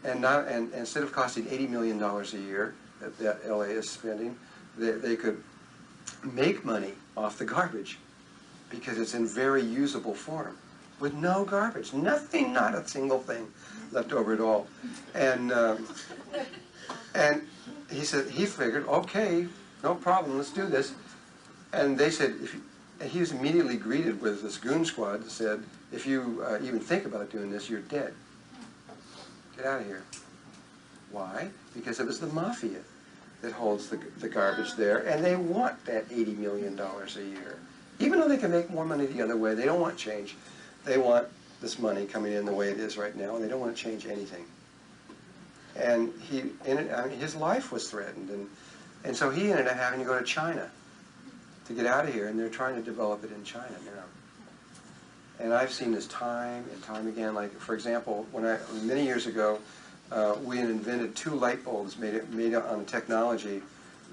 Speaker 1: and instead of costing $80 million a year that LA is spending, they could make money off the garbage, because it's in very usable form, with no garbage, nothing, not a single thing left over at all. And he said, he figured, okay, no problem, let's do this. And they said, and he was immediately greeted with this goon squad that said, if you even think about doing this, you're dead. Get out of here. Why? Because it was the mafia that holds the garbage there, and they want that $80 million a year. Even though they can make more money the other way, they don't want change. They want this money coming in the way it is right now, and they don't want to change anything. And his life was threatened, and so he ended up having to go to China to get out of here, and they're trying to develop it in China now. And I've seen this time and time again. Like, for example, many years ago, we had invented 2 light bulbs made on technology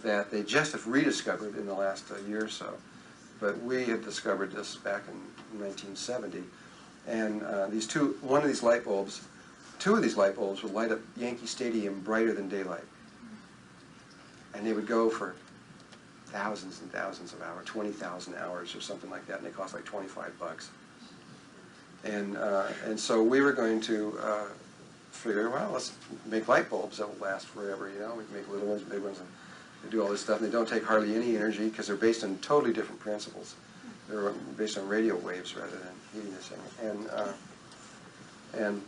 Speaker 1: that they just have rediscovered in the last year or so. But we had discovered this back in 1970. And 2 of these light bulbs would light up Yankee Stadium brighter than daylight. And they would go for thousands and thousands of hours, 20,000 hours or something like that, and they cost like $25. And so we were going to figure, well, let's make light bulbs that will last forever, you know. We can make little ones, big ones, and they do all this stuff, and they don't take hardly any energy because they're based on totally different principles. They're based on radio waves rather than heating this thing. And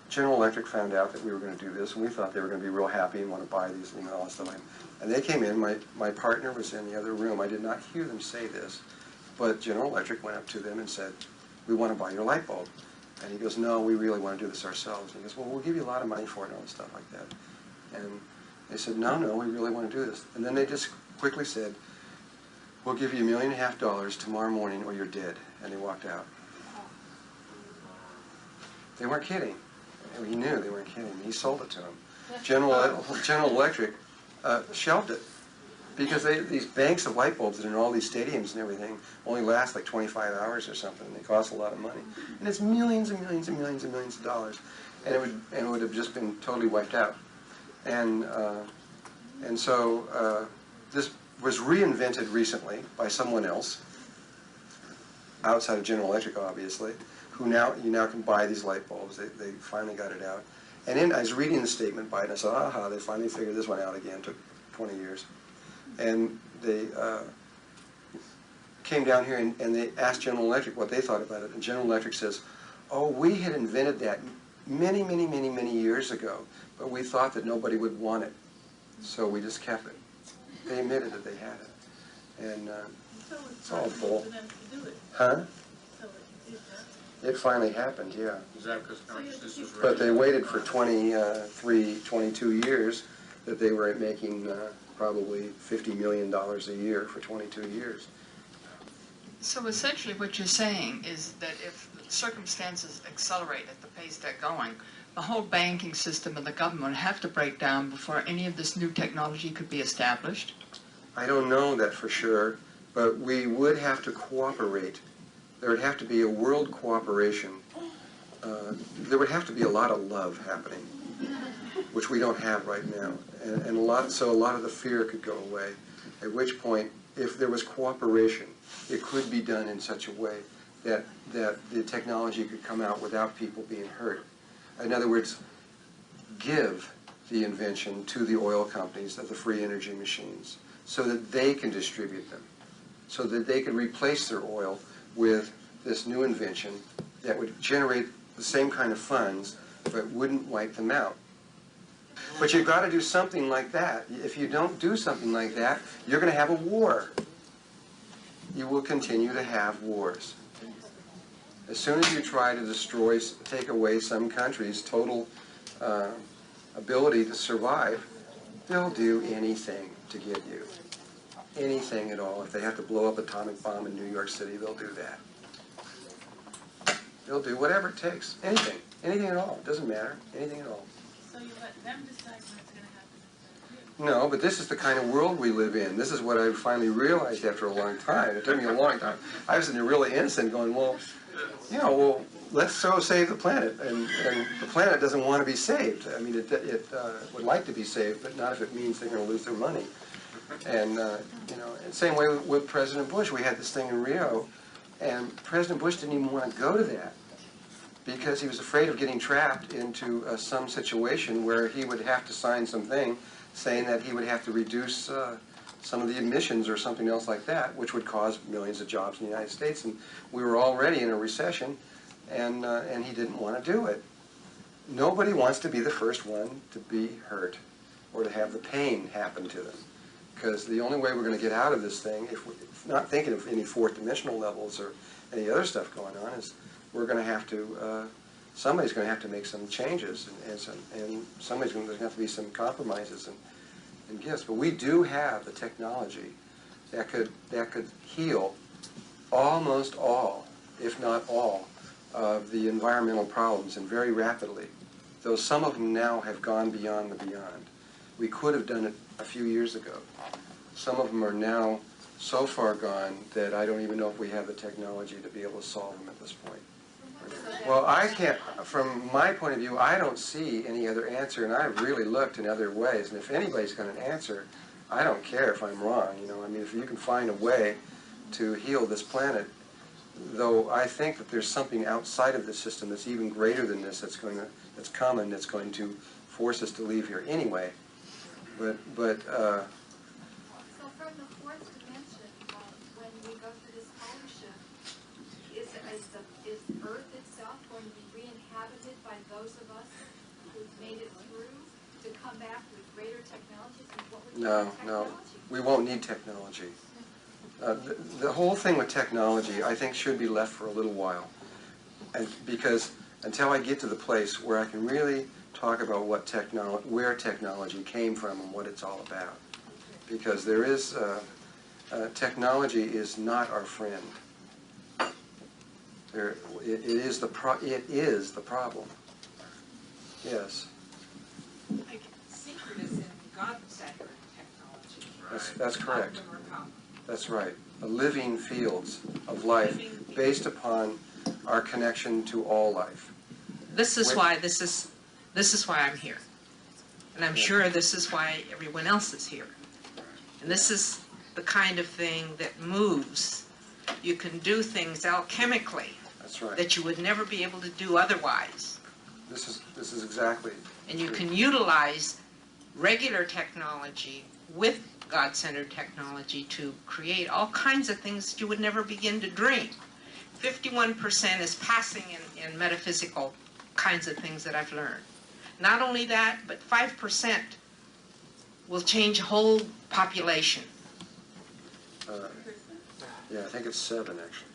Speaker 1: General Electric found out that we were going to do this, and we thought they were going to be real happy and want to buy these and all that stuff. And they came in. My partner was in the other room. I did not hear them say this, but General Electric went up to them and said, "We want to buy your light bulb." And he goes, "No, we really want to do this ourselves." And he goes, "Well, we'll give you a lot of money for it," and all this stuff like that. And they said, "No, no, we really want to do this." And then they just quickly said, "We'll give you $1.5 million tomorrow morning or you're dead." And they walked out. They weren't kidding. He knew they weren't kidding. He sold it to him. General Electric shelved it because these banks of light bulbs that are in all these stadiums and everything only last like 25 hours or something, and they cost a lot of money. And it's millions and millions and millions and millions of dollars, and it would have just been totally wiped out. And so this was reinvented recently by someone else outside of General Electric, obviously, who you now can buy these light bulbs. They finally got it out. And then I was reading the statement by it, and I said, aha, they finally figured this one out again. It took 20 years. And they came down here and they asked General Electric what they thought about it. And General Electric says, "Oh, we had invented that many, many, many, many years ago, but we thought that nobody would want it, so we just kept it." They admitted that they had it. And it's all bull. Huh? It finally happened, yeah.
Speaker 4: Is that because consciousness is
Speaker 1: But they waited for 23, 22 years that they were making probably $50 million a year for 22 years.
Speaker 10: So essentially what you're saying is that if circumstances accelerate at the pace they're going, the whole banking system and the government would have to break down before any of this new technology could be established?
Speaker 1: I don't know that for sure, but we would have to cooperate. There would have to be a world cooperation. There would have to be a lot of love happening, which we don't have right now. And a lot of the fear could go away, at which point, if there was cooperation, it could be done in such a way that the technology could come out without people being hurt. In other words, give the invention to the oil companies of the free energy machines so that they can distribute them, so that they can replace their oil with this new invention that would generate the same kind of funds but wouldn't wipe them out. But you've got to do something like that. If you don't do something like that, you're going to have a war. You will continue to have wars. As soon as you try to take away some country's total ability to survive, they'll do anything to get you. Anything at all. If they have to blow up an atomic bomb in New York City, they'll do that. They'll do whatever it takes. Anything. Anything at all. It doesn't matter. Anything at all.
Speaker 11: So you let them decide when it's going to happen?
Speaker 1: No, but this is the kind of world we live in. This is what I finally realized after a long time. It took me a long time. I was really innocent going, well, let's save the planet. And the planet doesn't want to be saved. I mean, it would like to be saved, but not if it means they're going to lose their money. And, same way with President Bush. We had this thing in Rio, and President Bush didn't even want to go to that because he was afraid of getting trapped into some situation where he would have to sign something saying that he would have to reduce some of the emissions or something else like that, which would cause millions of jobs in the United States. And we were already in a recession, and he didn't want to do it. Nobody wants to be the first one to be hurt or to have the pain happen to them. Because the only way we're going to get out of this thing, if we're not thinking of any fourth dimensional levels or any other stuff going on, is we're going to have to, somebody's going to have to make some changes, and there's going to have to be some compromises and gifts. But we do have the technology that could heal almost all, if not all, of the environmental problems, and very rapidly. Though some of them now have gone beyond the beyond. We could have done it a few years ago. Some of them are now so far gone that I don't even know if we have the technology to be able to solve them at this point. Well, I can't, from my point of view, I don't see any other answer, and I've really looked in other ways, and if anybody's got an answer, I don't care if I'm wrong, I mean, if you can find a way to heal this planet, though I think that there's something outside of the system that's even greater than this that's common, that's going to force us to leave here anyway. But
Speaker 6: So from the fourth dimension, when we go through this polar shift,
Speaker 12: is Earth itself going to be re-inhabited by those of us who've made it through to come back with greater technologies? And what would
Speaker 1: No,
Speaker 12: technology?
Speaker 1: no, we won't need technology. The whole thing with technology, I think, should be left for a little while, and because until I get to the place where I can really talk about where technology came from and what it's all about, because there is technology is not our friend. It is the problem. Yes.
Speaker 11: Secret is in God-centered technology.
Speaker 1: That's correct.
Speaker 11: None of them are common.
Speaker 1: That's right. A living fields of life based upon our connection to all life.
Speaker 13: This is why I'm here. And I'm sure this is why everyone else is here. And this is the kind of thing that moves. You can do things alchemically.
Speaker 1: That's right.
Speaker 13: That you would never be able to do otherwise.
Speaker 1: This is exactly.
Speaker 13: And you can utilize regular technology with God-centered technology to create all kinds of things that you would never begin to dream. 51% is passing in metaphysical kinds of things that I've learned. Not only that, but 5% will change a whole population.
Speaker 1: Yeah, I think it's 7 actually.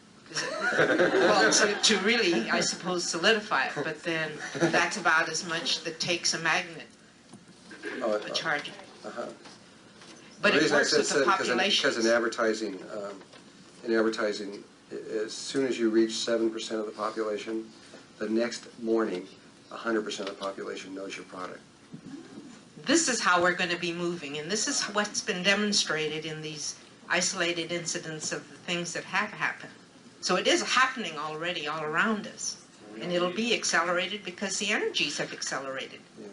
Speaker 13: Well, to really, I suppose, solidify it, but then that's about as much that takes a magnet, a charge. But it works with the population.
Speaker 1: Because in advertising, as soon as you reach 7% of the population, the next morning, 100% of the population knows your product.
Speaker 13: This is how we're going to be moving, and this is what's been demonstrated in these isolated incidents of the things that have happened. So it is happening already all around us, and it'll be accelerated because the energies have accelerated.
Speaker 1: Yeah.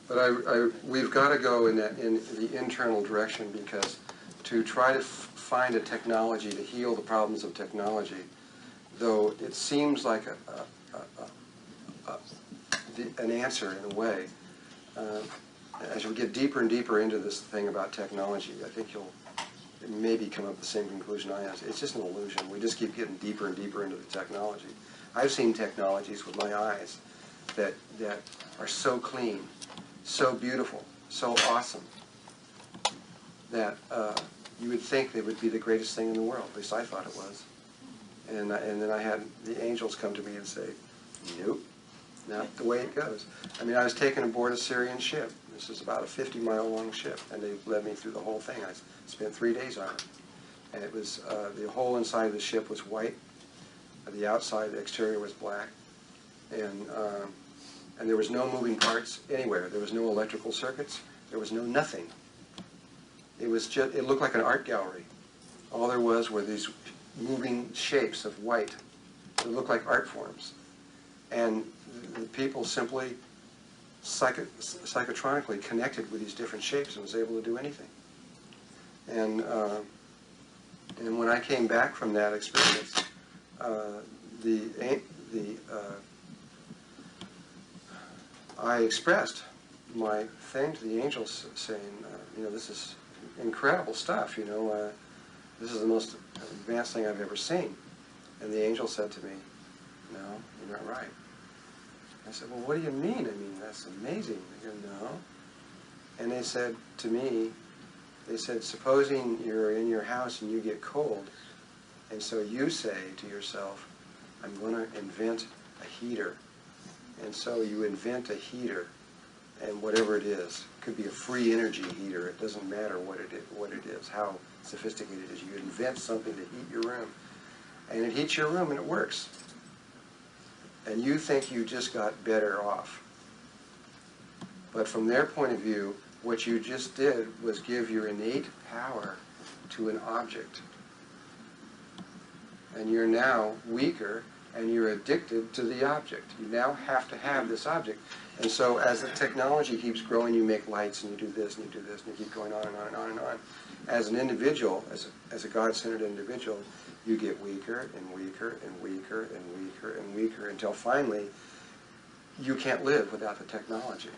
Speaker 1: But we've got to go in the internal direction, because to try to find a technology to heal the problems of technology, though it seems like an answer in a way, as we get deeper and deeper into this thing about technology, I think you'll maybe come up with the same conclusion I have. It's just an illusion. We just keep getting deeper and deeper into the technology. I've seen technologies with my eyes that are so clean, so beautiful, so awesome, that you would think they would be the greatest thing in the world. At least I thought it was. And then I had the angels come to me and say, nope, not the way it goes. I mean, I was taken aboard a Syrian ship. This is about a 50-mile long ship, and they led me through the whole thing. I spent 3 days on it. And it was, the whole inside of the ship was white. The outside, the exterior was black. And there was no moving parts anywhere. There was no electrical circuits. There was no nothing. It was just, it looked like an art gallery. All there was were these moving shapes of white. It looked like art forms. And the people simply psychotronically connected with these different shapes and was able to do anything. And when I came back from that experience, I expressed my thing to the angels, saying, you know, this is incredible stuff, you know, this is the most advanced thing I've ever seen. And the angel said to me, no, you're not right. I said, well, what do you mean? I mean, that's amazing. They go, no. And they said to me, they said, supposing you're in your house and you get cold, and so you say to yourself, I'm going to invent a heater. And so you invent a heater, and whatever it is, it could be a free energy heater. It doesn't matter what it is, how sophisticated it is. You invent something to heat your room, and it heats your room, and it works. And you think you just got better off. But from their point of view, what you just did was give your innate power to an object. And you're now weaker, and you're addicted to the object. You now have to have this object. And so as the technology keeps growing, you make lights, and you do this, and you do this, and you keep going on and on and on and on. As an individual, as a God-centered individual, you get weaker and weaker and weaker and weaker and weaker until finally you can't live without the technology.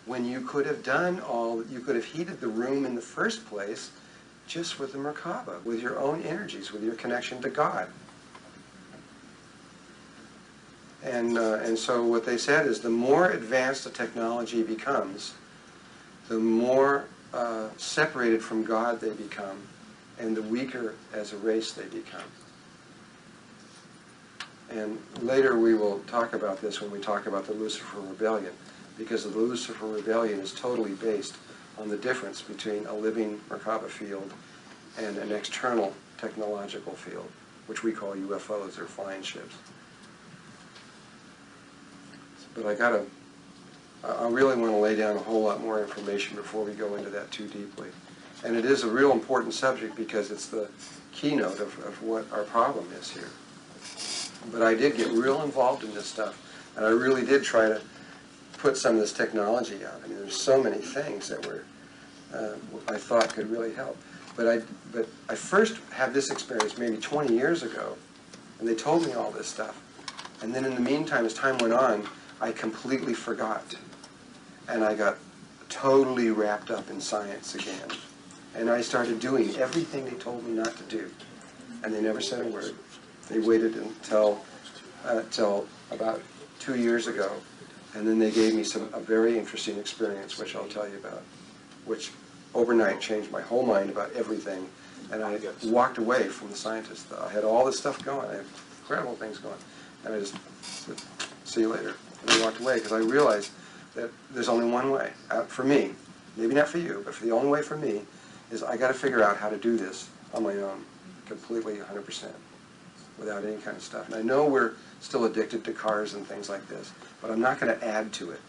Speaker 1: When you could have done you could have heated the room in the first place just with the Merkaba, with your own energies, with your connection to God. And so what they said is the more advanced the technology becomes, the more separated from God they become, and the weaker as a race they become. And later we will talk about this when we talk about the Lucifer Rebellion, because the Lucifer Rebellion is totally based on the difference between a living Merkaba field and an external technological field, which we call UFOs, or flying ships. But I really want to lay down a whole lot more information before we go into that too deeply. And it is a real important subject because it's the keynote of what our problem is here. But I did get real involved in this stuff, and I really did try to put some of this technology out. I mean, there's so many things that were I thought could really help. But I first had this experience maybe 20 years ago, and they told me all this stuff. And then in the meantime, as time went on, I completely forgot. And I got totally wrapped up in science again. And I started doing everything they told me not to do. And they never said a word. They waited until about 2 years ago. And then they gave me a very interesting experience, which I'll tell you about, which overnight changed my whole mind about everything. And I walked away from the scientists. I had all this stuff going. I had incredible things going. And I just said, see you later. And I walked away because I realized that there's only one way. For me, maybe not for you, but for the only way for me is I got to figure out how to do this on my own, completely 100%, without any kind of stuff. And I know we're still addicted to cars and things like this, but I'm not going to add to it.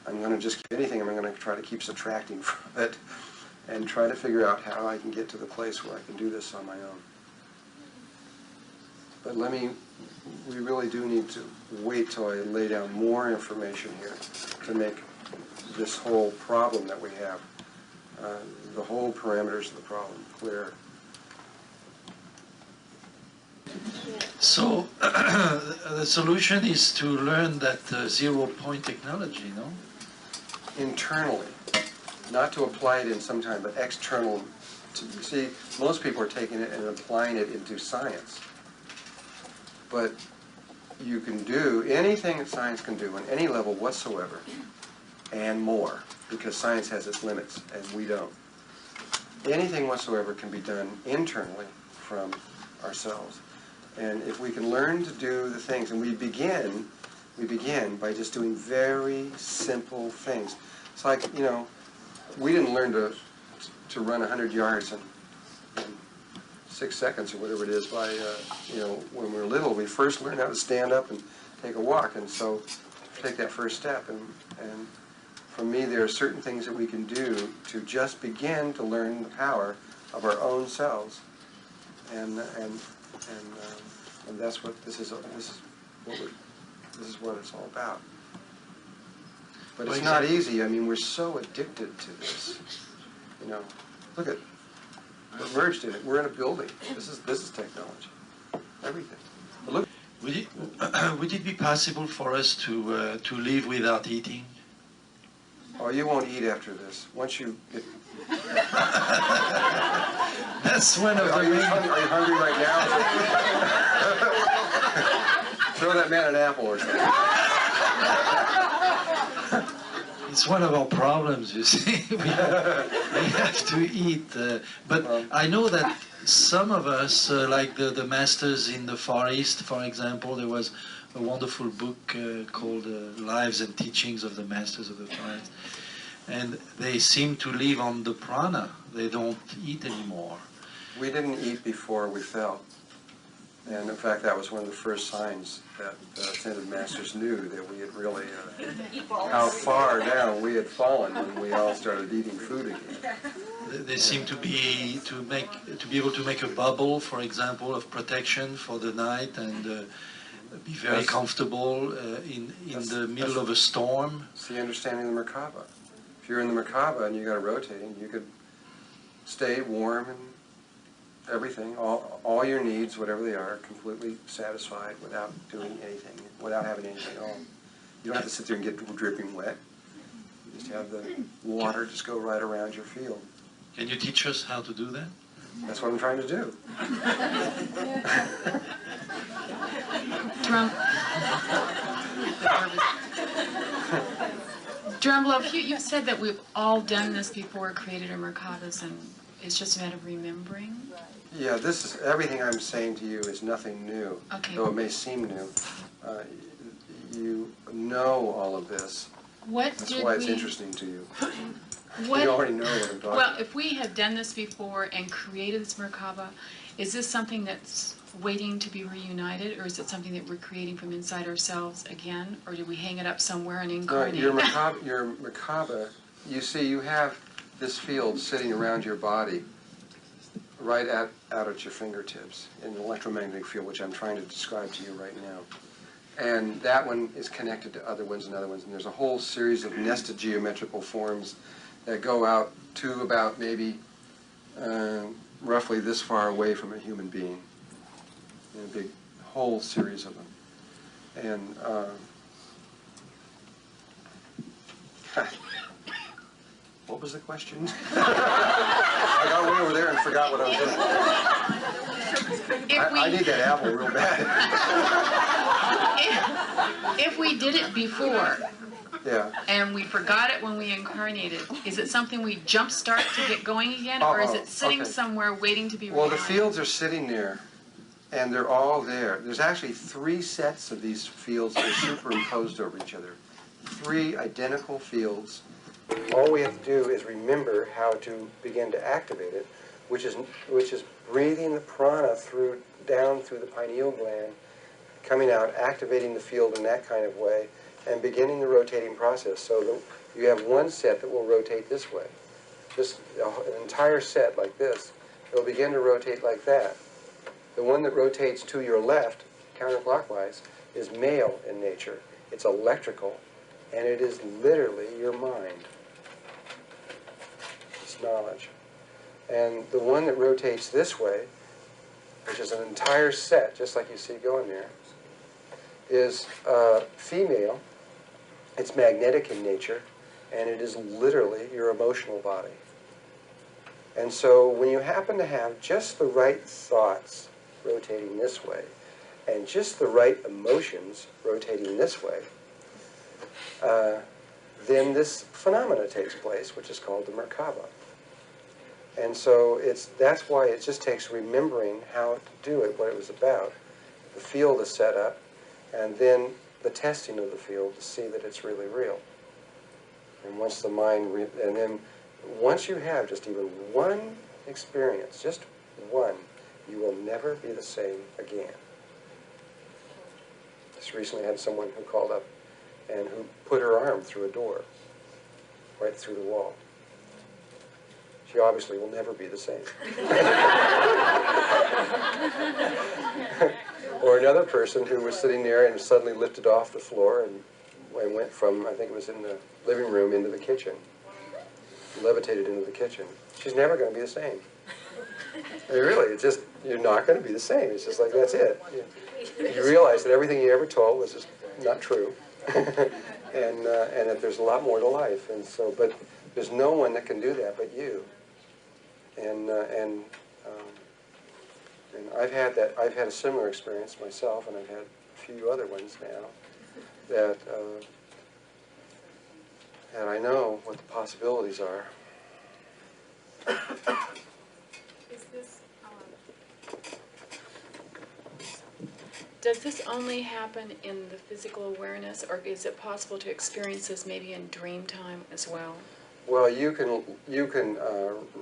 Speaker 1: I'm going to just keep anything, I'm going to try to keep subtracting from it and try to figure out how I can get to the place where I can do this on my own. But we really do need to wait till I lay down more information here to make this whole problem that we have, the whole parameters of the problem clear.
Speaker 7: So the solution is to learn that zero-point technology, no?
Speaker 1: Internally, not to apply it in some time, but external. See, most people are taking it and applying it into science. But you can do anything that science can do on any level whatsoever, and more, because science has its limits, and we don't. Anything whatsoever can be done internally from ourselves. And if we can learn to do the things, and we begin by just doing very simple things. It's like, you know, we didn't learn to run 100 yards in 6 seconds or whatever it is by, you know, when we were little. We first learned how to stand up and take a walk, and so take that first step. And for me, there are certain things that we can do to just begin to learn the power of our own selves. And that's what this is what it's all about. But it's not easy. I mean, we're so addicted to this. You know, look at, we're merged in it. We're in a building. This is technology. Everything. But look.
Speaker 7: Would it be possible for us to live without eating?
Speaker 1: Oh, you won't eat after this. Once you get.
Speaker 7: That's one of the.
Speaker 1: Are you hungry right now? Throw that man an apple or something.
Speaker 7: It's one of our problems, you see. we have to eat. But I know that some of us, like the masters in the Far East, for example, there was a wonderful book called Lives and Teachings of the Masters of the Far East. And they seem to live on the prana. They don't eat anymore.
Speaker 1: We didn't eat before we fell. And in fact, that was one of the first signs that ascended masters knew that we had really, how far down we had fallen when we all started eating food again.
Speaker 7: They seem to be able to make a bubble, for example, of protection for the night and be very comfortable in the middle of a storm.
Speaker 1: It's the understanding of the Merkaba. If you're in the Merkaba and you got a rotating, you could stay warm and everything, all your needs, whatever they are, completely satisfied without doing anything, without having anything at all. You don't have to sit there and get dripping wet. You just have the water just go right around your field.
Speaker 7: Can you teach us how to do that?
Speaker 1: That's what I'm trying to do.
Speaker 11: Drumlow, you said that we've all done this before, created our Merkabas, and it's just a matter of remembering.
Speaker 1: Yeah, this is everything I'm saying to you is nothing new,
Speaker 11: Okay.
Speaker 1: though it may seem new. You know all of this.
Speaker 11: What
Speaker 1: That's
Speaker 11: did
Speaker 1: why it's
Speaker 11: we?
Speaker 1: interesting to you.
Speaker 11: What,
Speaker 1: You already know what I'm talking
Speaker 11: well,
Speaker 1: about.
Speaker 11: if we have done this before and created this Merkaba, is this something that's waiting to be reunited, or is it something that we're creating from inside ourselves again, or do we hang it up somewhere and
Speaker 1: No,
Speaker 11: incarnate?
Speaker 1: your Merkaba, you see, you have this field sitting around your body, right out at your fingertips, an electromagnetic field, which I'm trying to describe to you right now. And that one is connected to other ones and other ones, and there's a whole series of nested geometrical forms that go out to about maybe roughly this far away from a human being, in a big whole series of them. And what was the question? I got way over there and forgot what I was doing. I need that apple real bad.
Speaker 11: If we did it before,
Speaker 1: Yeah.
Speaker 11: and we forgot it when we incarnated, is it something we jumpstart to get going again, or is it sitting
Speaker 1: okay.
Speaker 11: somewhere waiting to be
Speaker 1: Well, the
Speaker 11: reunited?
Speaker 1: fields are sitting there, and they're all there. There's actually 3 sets of these fields that are superimposed over each other. 3 identical fields. All we have to do is remember how to begin to activate it, which is breathing the prana down through the pineal gland, coming out, activating the field in that kind of way, and beginning the rotating process. So you have one set that will rotate this way. Just an entire set like this. It will begin to rotate like that. The one that rotates to your left, counterclockwise, is male in nature. It's electrical, and it is literally your mind. It's knowledge. And the one that rotates this way, which is an entire set, just like you see going there, is female. It's magnetic in nature, and it is literally your emotional body. And so when you happen to have just the right thoughts rotating this way, and just the right emotions rotating this way, then this phenomena takes place, which is called the Merkaba. And so that's why it just takes remembering how to do it, what it was about. The field is set up, and then the testing of the field to see that it's really real. And once the mind, and then once you have just even one experience, just one, you will never be the same again. Just recently had someone who called up and who put her arm through a door, right through the wall. She obviously will never be the same. Or another person who was sitting there and suddenly lifted off the floor and went from, I think it was in the living room, into the kitchen. Levitated into the kitchen. She's never going to be the same. I mean, really, it's just, you're not going to be the same. It's just like, that's it. You realize that everything you ever told was just not true. and that there's a lot more to life. And so, but there's no one that can do that but you. And I've had a similar experience myself, and I've had a few other ones now that I know what the possibilities are.
Speaker 11: Is this, does this only happen in the physical awareness, or is it possible to experience this maybe in dream time as well?
Speaker 1: Well, you can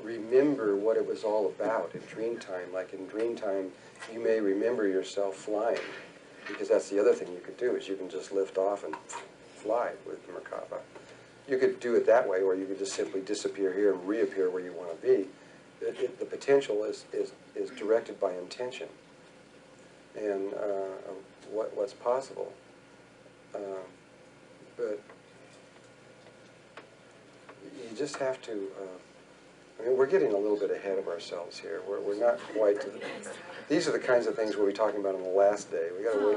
Speaker 1: remember what it was all about in dream time. Like in dream time, you may remember yourself flying, because that's the other thing you could do, is you can just lift off and fly with the Merkaba. You could do it that way, or you could just simply disappear here and reappear where you want to be. The potential is directed by intention and what's possible. But you just have to, I mean, we're getting a little bit ahead of ourselves here. We're not quite to these are the kinds of things we'll be talking about on the last day. We got to wait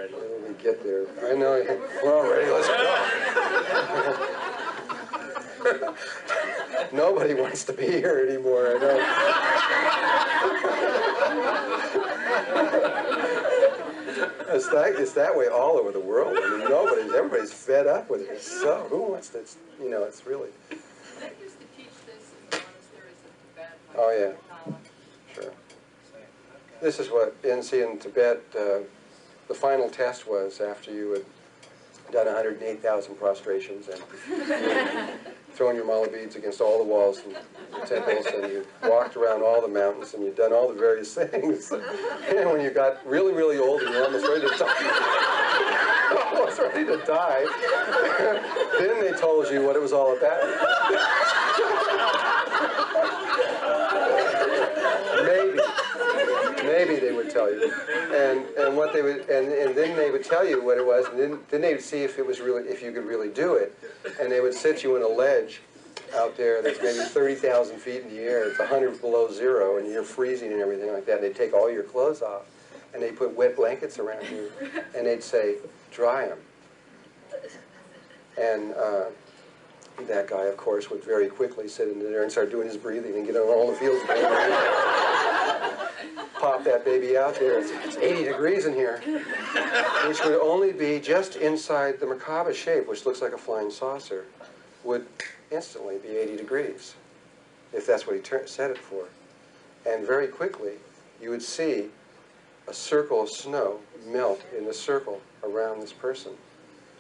Speaker 1: until we get there. I know, we're all ready, let's go. Nobody wants to be here anymore, I know. It's that way all over the world. I mean, everybody's fed up with it. So, who wants to, it's really...
Speaker 12: They used to teach this in the monasteries in Tibet.
Speaker 1: Oh, yeah. Sure. This is what, in Tibet, the final test was after you had done 108,000 prostrations and thrown your mala beads against all the walls and the temples, and you walked around all the mountains, and you'd done all the various things. And when you got really, really old and you're almost ready to die, then they told you what it was all about. Maybe they would tell you, and what they would, and then they would tell you what it was, and then they would see if you could really do it, and they would sit you in a ledge out there that's maybe 30,000 feet in the air. It's 100 below zero, and you're freezing and everything like that. And they'd take all your clothes off, and they'd put wet blankets around you, and they'd say, "Dry them." And that guy, of course, would very quickly sit in there and start doing his breathing and get on all the fields. Pop that baby out there. It's 80 degrees in here, which would only be just inside the Merkaba shape, which looks like a flying saucer, would instantly be 80 degrees, if that's what he set it for. And very quickly, you would see a circle of snow melt in the circle around this person.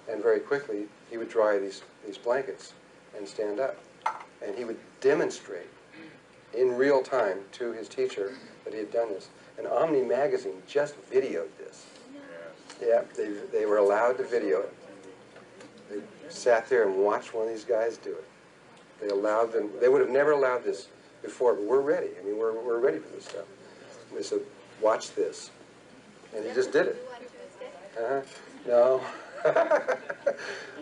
Speaker 1: And very quickly, he would dry these blankets and stand up. And he would demonstrate in real time to his teacher that he had done this. And Omni Magazine just videoed this. Yeah, they were allowed to video it. They sat there and watched one of these guys do it. They allowed them, they would have never allowed this before, but we're ready. I mean, we're ready for this stuff. And they said, "Watch this." And he just did it. No.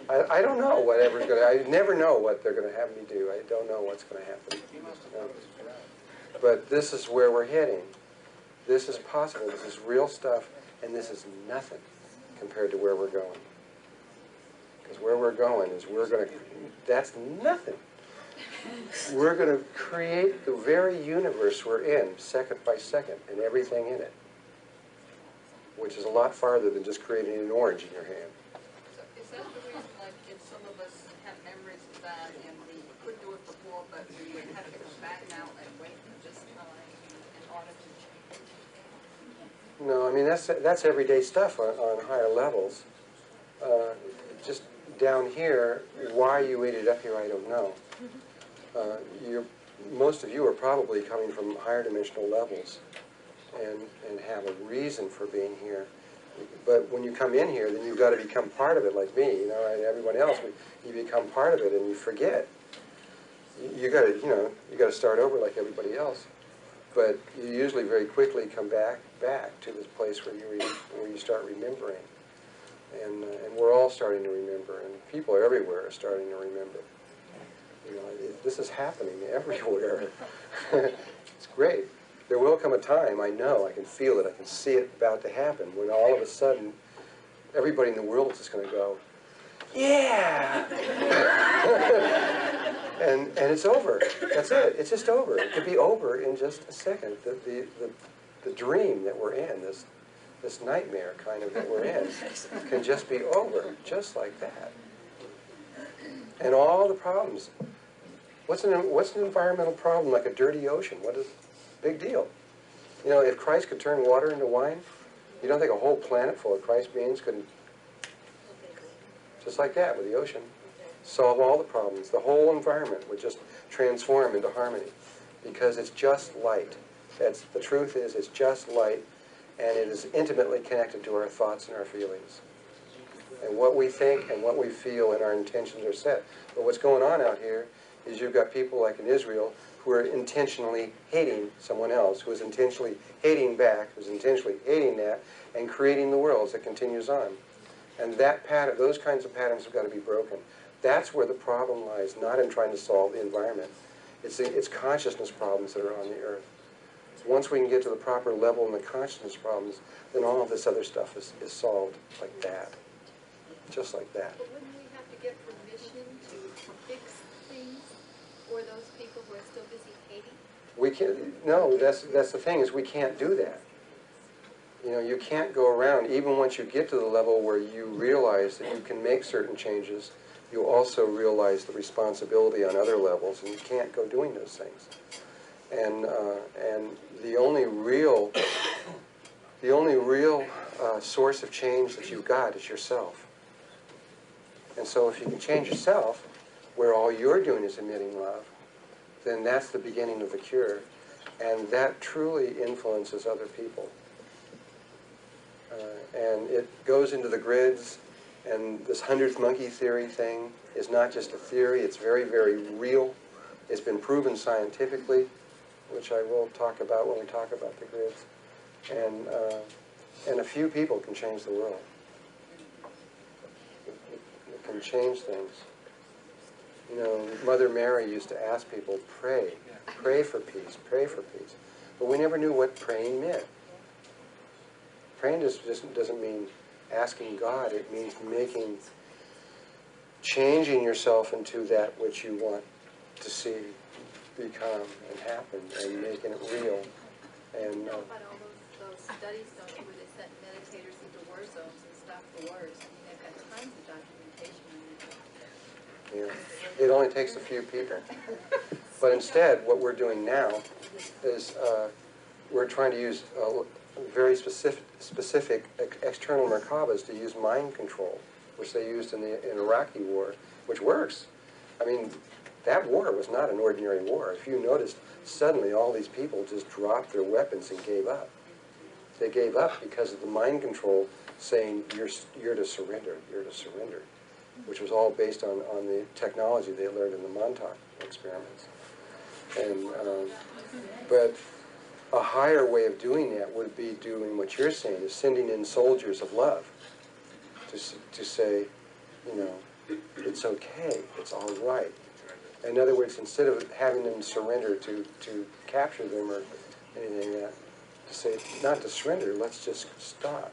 Speaker 1: I don't know whatever's going to, I never know what they're going to have me do. I don't know what's going to happen. No. But this is where we're heading. This is possible. This is real stuff, and this is nothing compared to where we're going. Because where we're going is that's nothing. We're going to create the very universe we're in, second by second, and everything in it. Which is a lot farther than just creating an orange in your hand.
Speaker 12: So is that the reason, like, if some of us have memories of that and we could do it before, but we would have to come back now and wait for this time in order to change?
Speaker 1: No, I mean, that's everyday stuff on higher levels. Just down here, why you ended up here, I don't know. Most of you are probably coming from higher dimensional levels and have a reason for being here. But when you come in here, then you've got to become part of it, like me, and everyone else. You become part of it, and you forget. You got to start over like everybody else. But you usually very quickly come back to this place where you start remembering, and we're all starting to remember, and people everywhere are starting to remember. This is happening everywhere. It's great. There will come a time, I know, I can feel it, I can see it about to happen, when all of a sudden, everybody in the world is just going to go, "Yeah!" and it's over. That's it. It's just over. It could be over in just a second. The dream that we're in, this nightmare kind of that we're in, can just be over, just like that. And all the problems. What's an environmental problem like a dirty ocean? What is big deal? If Christ could turn water into wine, you don't think a whole planet full of Christ beings could, just like that with the ocean, solve all the problems? The whole environment would just transform into harmony because it's just light. The truth is, it's just light, and it is intimately connected to our thoughts and our feelings. And what we think and what we feel and our intentions are set. But what's going on out here is you've got people like in Israel who are intentionally hating someone else, who is intentionally hating back, who's intentionally hating that, and creating the worlds that continues on. And that pattern, those kinds of patterns have got to be broken. That's where the problem lies, not in trying to solve the environment. It's consciousness problems that are on the earth. Once we can get to the proper level in the consciousness problems, then all of this other stuff is solved like that. Just like that.
Speaker 12: But wouldn't we have to get permission to fix things?
Speaker 14: for those people who are still busy hating?
Speaker 1: We can't, no, that's the thing, is we can't do that. You know, you can't go around, even once you get to the level where you realize that you can make certain changes, you also realize the responsibility on other levels, and you can't go doing those things. And the only real source of change that you've got is yourself. And so if you can change yourself, where all you're doing is emitting love, then that's the beginning of the cure. And that truly influences other people. And it goes into the grids, and this 100th monkey theory thing is not just a theory, it's very, very real. It's been proven scientifically, which I will talk about when we talk about the grids. And a few people can change the world. It can change things. You know, Mother Mary used to ask people, pray for peace, pray for peace. But we never knew what praying meant. Praying just doesn't mean asking God, it means changing yourself into that which you want to see become and happen, and making it real. And
Speaker 14: You know about all those studies, don't you, where they sent meditators into war zones and stopped the wars? I mean, they've got tons of documentation on that.
Speaker 1: yeah, it only takes a few people. But instead, what we're doing now is we're trying to use very specific external Merkabas to use mind control, which they used in the Iraqi war, which works. I mean, that war was not an ordinary war. If you noticed, suddenly all these people just dropped their weapons and gave up. They gave up because of the mind control saying, you're to surrender, which was all based on the technology they learned in the Montauk experiments. And, but a higher way of doing that would be doing what you're saying, is sending in soldiers of love to say, you know, it's okay, it's all right. In other words, instead of having them surrender to capture them or anything like that, to say, not to surrender, let's just stop.